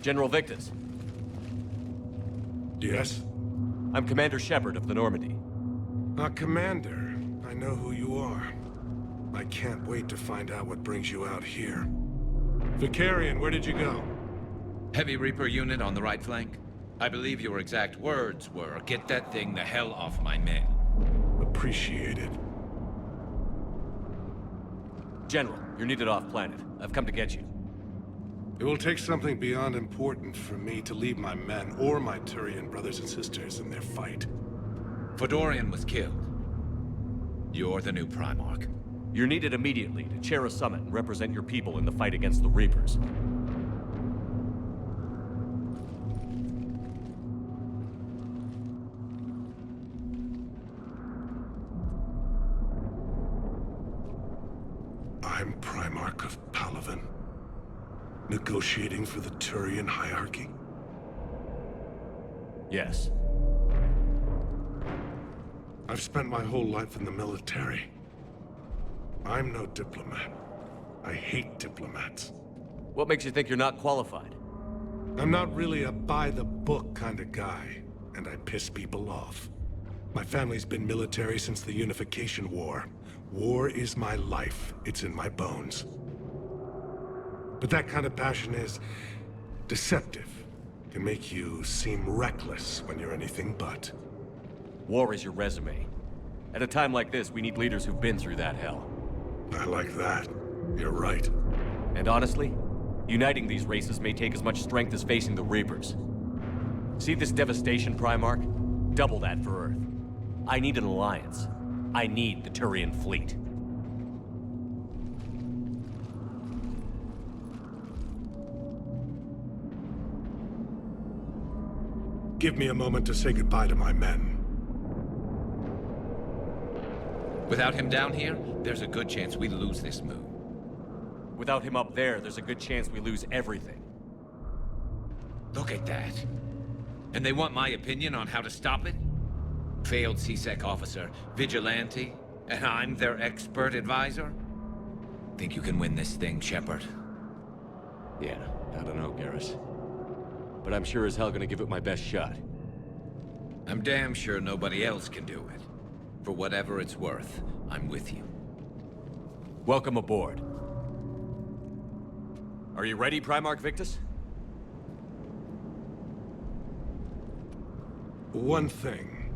General Victus. Yes? I'm Commander Shepard of the Normandy. Commander. I know who you are. I can't wait to find out what brings you out here. Vicarian, where did you go? Heavy Reaper unit on the right flank. I believe your exact words were, "Get that thing the hell off my men." Appreciated. General, you're needed off-planet. I've come to get you. It will take something beyond important for me to leave my men or my Turian brothers and sisters in their fight. Fedorian was killed. You're the new Primarch. You're needed immediately to chair a summit and represent your people in the fight against the Reapers. I'm Primarch of Palaven. Negotiating for the Turian hierarchy? Yes. I've spent my whole life in the military. I'm no diplomat. I hate diplomats. What makes you think you're not qualified? I'm not really a by-the-book kind of guy, and I piss people off. My family's been military since the Unification War. War is my life. It's in my bones. But that kind of passion is deceptive. Can make you seem reckless when you're anything but. War is your resume. At a time like this, we need leaders who've been through that hell. I like that. You're right. And honestly, uniting these races may take as much strength as facing the Reapers. See this devastation, Primarch? Double that for Earth. I need an alliance. I need the Turian fleet. Give me a moment to say goodbye to my men. Without him down here, there's a good chance we lose this move. Without him up there, there's a good chance we lose everything. Look at that. And they want my opinion on how to stop it? Failed CSEC officer, vigilante, and I'm their expert advisor? Think you can win this thing, Shepard? Yeah, I don't know, Garrus. But I'm sure as hell gonna give it my best shot. I'm damn sure nobody else can do it. For whatever it's worth, I'm with you. Welcome aboard. Are you ready, Primarch Victus? One thing.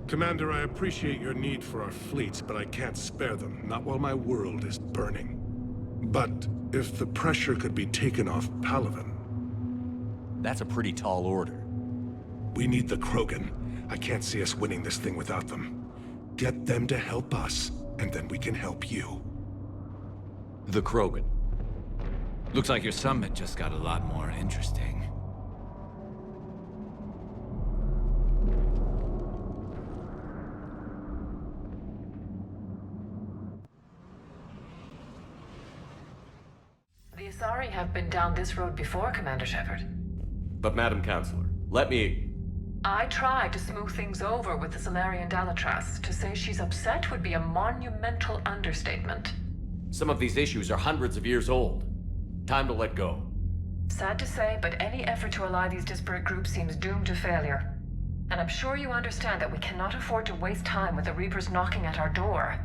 Commander, I appreciate your need for our fleets, but I can't spare them, not while my world is burning. But if the pressure could be taken off Palaven... That's a pretty tall order. We need the Krogan. I can't see us winning this thing without them. Get them to help us, and then we can help you. The Krogan. Looks like your summit just got a lot more interesting. Asari have been down this road before, Commander Shepard. But Madam Counselor, let me... I tried to smooth things over with the Salarian Dalatras. To say she's upset would be a monumental understatement. Some of these issues are hundreds of years old. Time to let go. Sad to say, but any effort to ally these disparate groups seems doomed to failure. And I'm sure you understand that we cannot afford to waste time with the Reapers knocking at our door.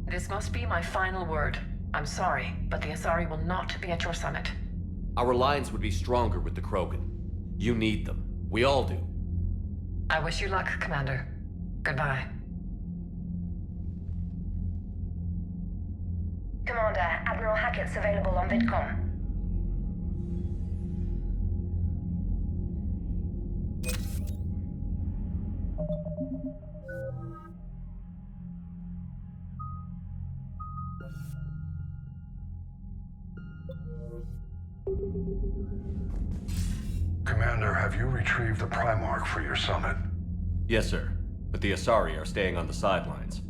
This must be my final word. I'm sorry, but the Asari will not be at your summit. Our alliance would be stronger with the Krogan. You need them. We all do. I wish you luck, Commander. Goodbye. Commander, Admiral Hackett's available on VidCom. Commander, have you retrieved the Primarch for your summit? Yes, sir. But the Asari are staying on the sidelines.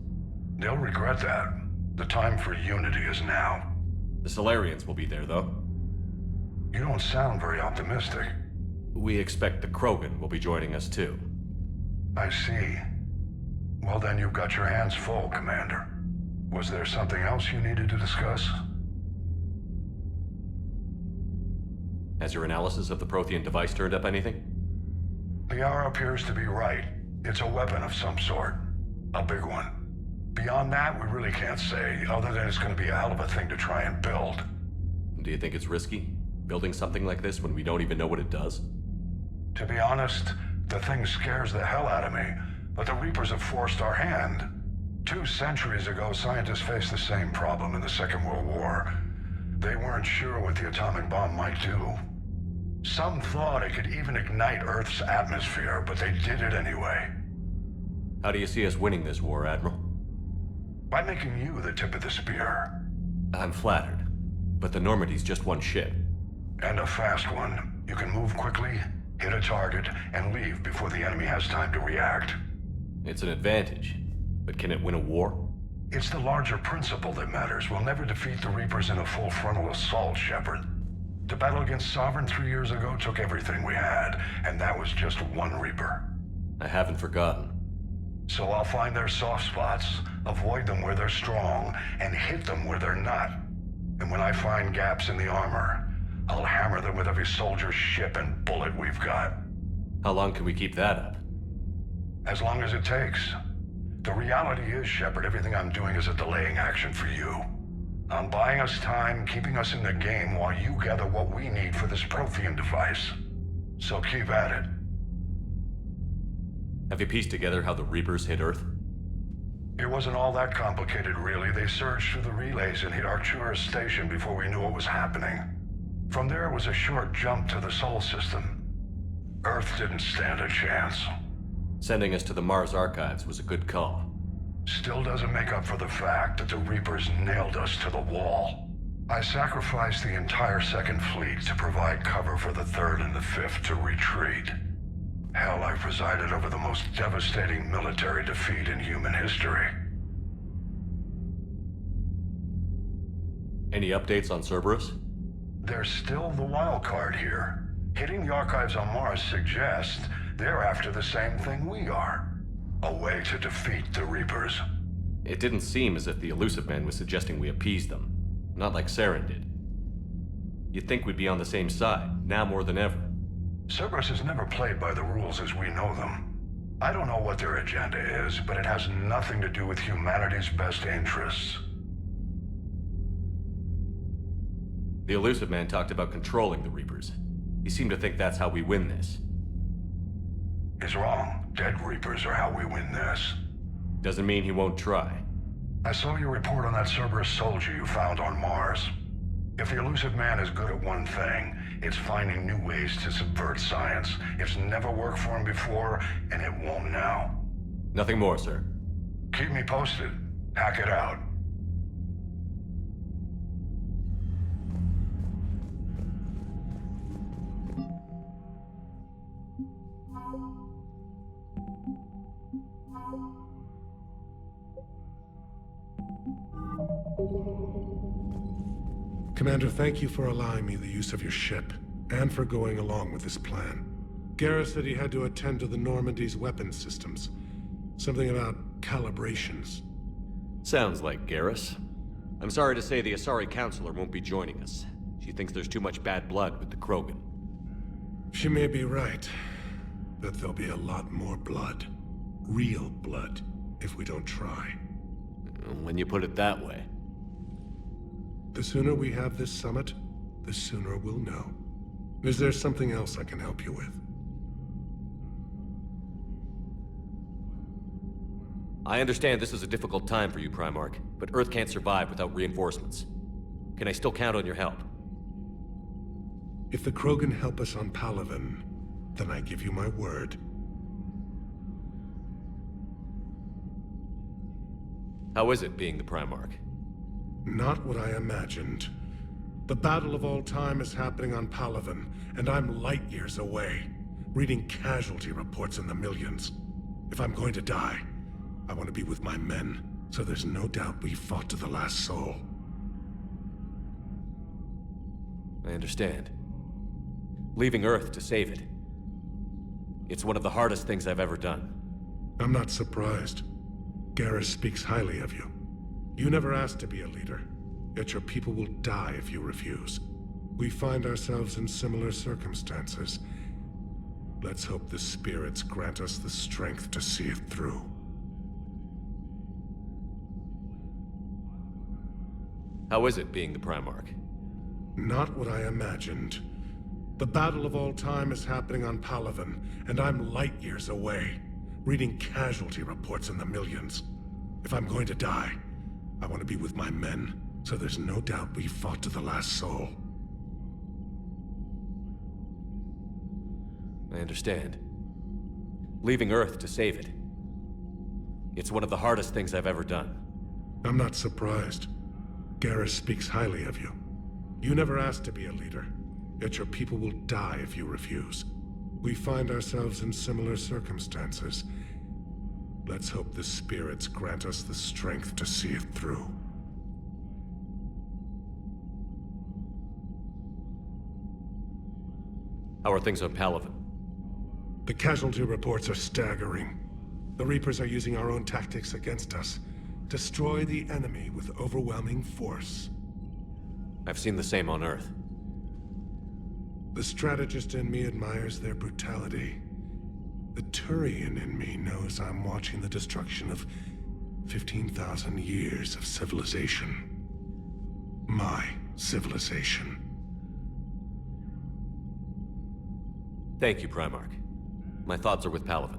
They'll regret that. The time for unity is now. The Solarians will be there, though. You don't sound very optimistic. We expect the Krogan will be joining us, too. I see. Well, then you've got your hands full, Commander. Was there something else you needed to discuss? Has your analysis of the Prothean device turned up anything? Liara appears to be right. It's a weapon of some sort. A big one. Beyond that, we really can't say, other than it's going to be a hell of a thing to try and build. Do you think it's risky, building something like this when we don't even know what it does? To be honest, the thing scares the hell out of me, but the Reapers have forced our hand. 2 centuries ago, scientists faced the same problem in the Second World War. They weren't sure what the atomic bomb might do. Some thought it could even ignite Earth's atmosphere, but they did it anyway. How do you see us winning this war, Admiral? By making you the tip of the spear. I'm flattered, but the Normandy's just one ship. And a fast one. You can move quickly, hit a target, and leave before the enemy has time to react. It's an advantage, but can it win a war? It's the larger principle that matters. We'll never defeat the Reapers in a full frontal assault, Shepard. The battle against Sovereign 3 years ago took everything we had, and that was just one Reaper. I haven't forgotten. So I'll find their soft spots, avoid them where they're strong, and hit them where they're not. And when I find gaps in the armor, I'll hammer them with every soldier, ship, and bullet we've got. How long can we keep that up? As long as it takes. The reality is, Shepard, everything I'm doing is a delaying action for you. I'm buying us time, keeping us in the game while you gather what we need for this Prothean device. So keep at it. Have you pieced together how the Reapers hit Earth? It wasn't all that complicated, really. They surged through the relays and hit Arcturus station before we knew what was happening. From there was a short jump to the Sol system. Earth didn't stand a chance. Sending us to the Mars archives was a good call. Still doesn't make up for the fact that the Reapers nailed us to the wall. I sacrificed the entire Second Fleet to provide cover for the Third and the Fifth to retreat. Hell, I presided over the most devastating military defeat in human history. Any updates on Cerberus? They're still the wild card here. Hitting the archives on Mars suggests they're after the same thing we are. A way to defeat the Reapers. It didn't seem as if the Illusive Man was suggesting we appease them. Not like Saren did. You'd think we'd be on the same side, now more than ever. Cerberus has never played by the rules as we know them. I don't know what their agenda is, but it has nothing to do with humanity's best interests. The Illusive Man talked about controlling the Reapers. He seemed to think that's how we win this. He's wrong. Dead Reapers are how we win this. Doesn't mean he won't try. I saw your report on that Cerberus soldier you found on Mars. If the Illusive Man is good at one thing, it's finding new ways to subvert science. It's never worked for him before, and it won't now. Nothing more, sir. Keep me posted. Hack it out. Commander, thank you for allowing me the use of your ship, and for going along with this plan. Garrus said he had to attend to the Normandy's weapons systems. Something about calibrations. Sounds like Garrus. I'm sorry to say the Asari Counselor won't be joining us. She thinks there's too much bad blood with the Krogan. She may be right, but there'll be a lot more blood. Real blood, if we don't try. When you put it that way. The sooner we have this summit, the sooner we'll know. Is there something else I can help you with? I understand this is a difficult time for you, Primarch, but Earth can't survive without reinforcements. Can I still count on your help? If the Krogan help us on Palaven, then I give you my word. How is it being the Primarch? Not what I imagined. The battle of all time is happening on Palaven, and I'm light years away, reading casualty reports in the millions. If I'm going to die, I want to be with my men, so there's no doubt we fought to the last soul. I understand. Leaving Earth to save it. It's one of the hardest things I've ever done. I'm not surprised. Garrus speaks highly of you. You never asked to be a leader, yet your people will die if you refuse. We find ourselves in similar circumstances. Let's hope the spirits grant us the strength to see it through. How is it being the Primarch? Not what I imagined. The battle of all time is happening on Palaven, and I'm light years away, reading casualty reports in the millions. If I'm going to die, I want to be with my men, so there's no doubt we fought to the last soul. I understand. Leaving Earth to save it. It's one of the hardest things I've ever done. I'm not surprised. Garrus speaks highly of you. You never asked to be a leader, yet your people will die if you refuse. We find ourselves in similar circumstances. Let's hope the spirits grant us the strength to see it through. How are things on Palaven? The casualty reports are staggering. The Reapers are using our own tactics against us. Destroy the enemy with overwhelming force. I've seen the same on Earth. The strategist in me admires their brutality. The Turian in me knows I'm watching the destruction of 15,000 years of civilization. My civilization. Thank you, Primarch. My thoughts are with Palaven.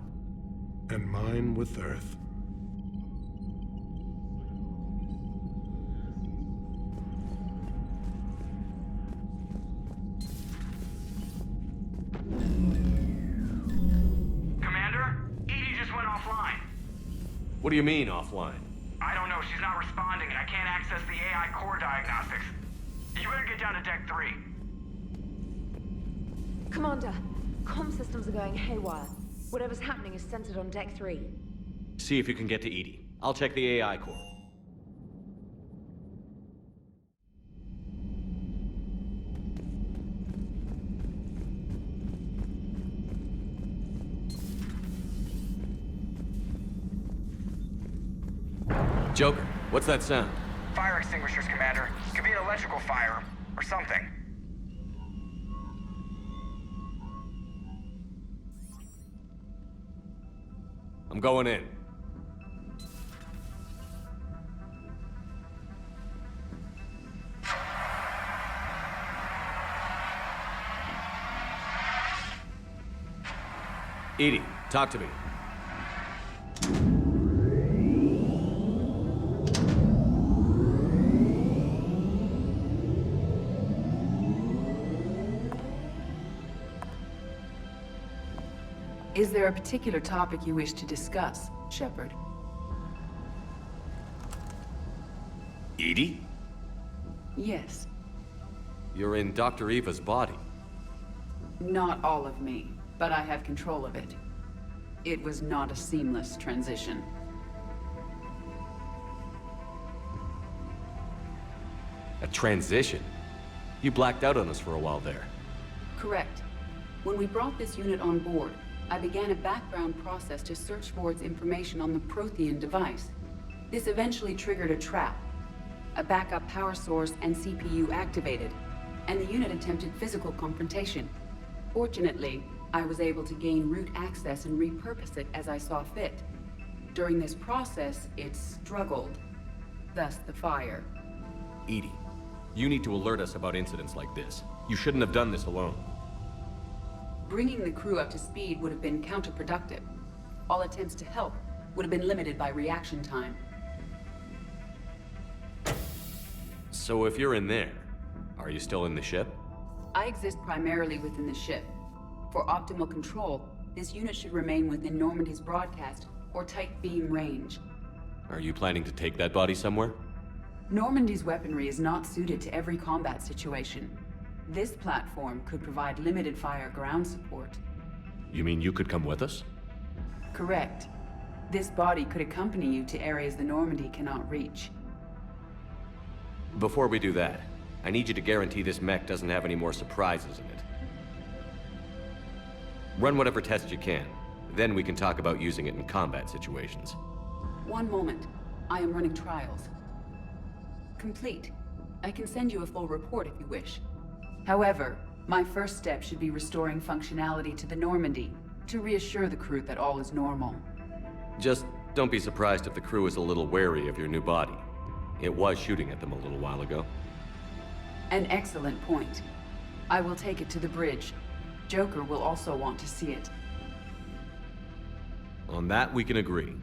And mine with Earth. What do you mean, offline? I don't know, she's not responding and I can't access the AI core diagnostics. You better get down to Deck 3. Commander, comm systems are going haywire. Whatever's happening is centered on Deck 3. See if you can get to Edie. I'll check the AI core. Joker, what's that sound? Fire extinguishers, Commander. Could be an electrical fire, or something. I'm going in. Edie, talk to me. Is there a particular topic you wish to discuss, Shepard? Edie? Yes. You're in Dr. Eva's body. Not all of me, but I have control of it. It was not a seamless transition. A transition? You blacked out on us for a while there. Correct. When we brought this unit on board, I began a background process to search for its information on the Prothean device. This eventually triggered a trap. A backup power source and CPU activated, and the unit attempted physical confrontation. Fortunately, I was able to gain root access and repurpose it as I saw fit. During this process, it struggled. Thus the fire. EDI, you need to alert us about incidents like this. You shouldn't have done this alone. Bringing the crew up to speed would have been counterproductive. All attempts to help would have been limited by reaction time. So if you're in there, are you still in the ship? I exist primarily within the ship. For optimal control, this unit should remain within Normandy's broadcast or tight beam range. Are you planning to take that body somewhere? Normandy's weaponry is not suited to every combat situation. This platform could provide limited fire ground support. You mean you could come with us? Correct. This body could accompany you to areas the Normandy cannot reach. Before we do that, I need you to guarantee this mech doesn't have any more surprises in it. Run whatever tests you can. Then we can talk about using it in combat situations. One moment. I am running trials. Complete. I can send you a full report if you wish. However, my first step should be restoring functionality to the Normandy, to reassure the crew that all is normal. Just don't be surprised if the crew is a little wary of your new body. It was shooting at them a little while ago. An excellent point. I will take it to the bridge. Joker will also want to see it. On that, we can agree.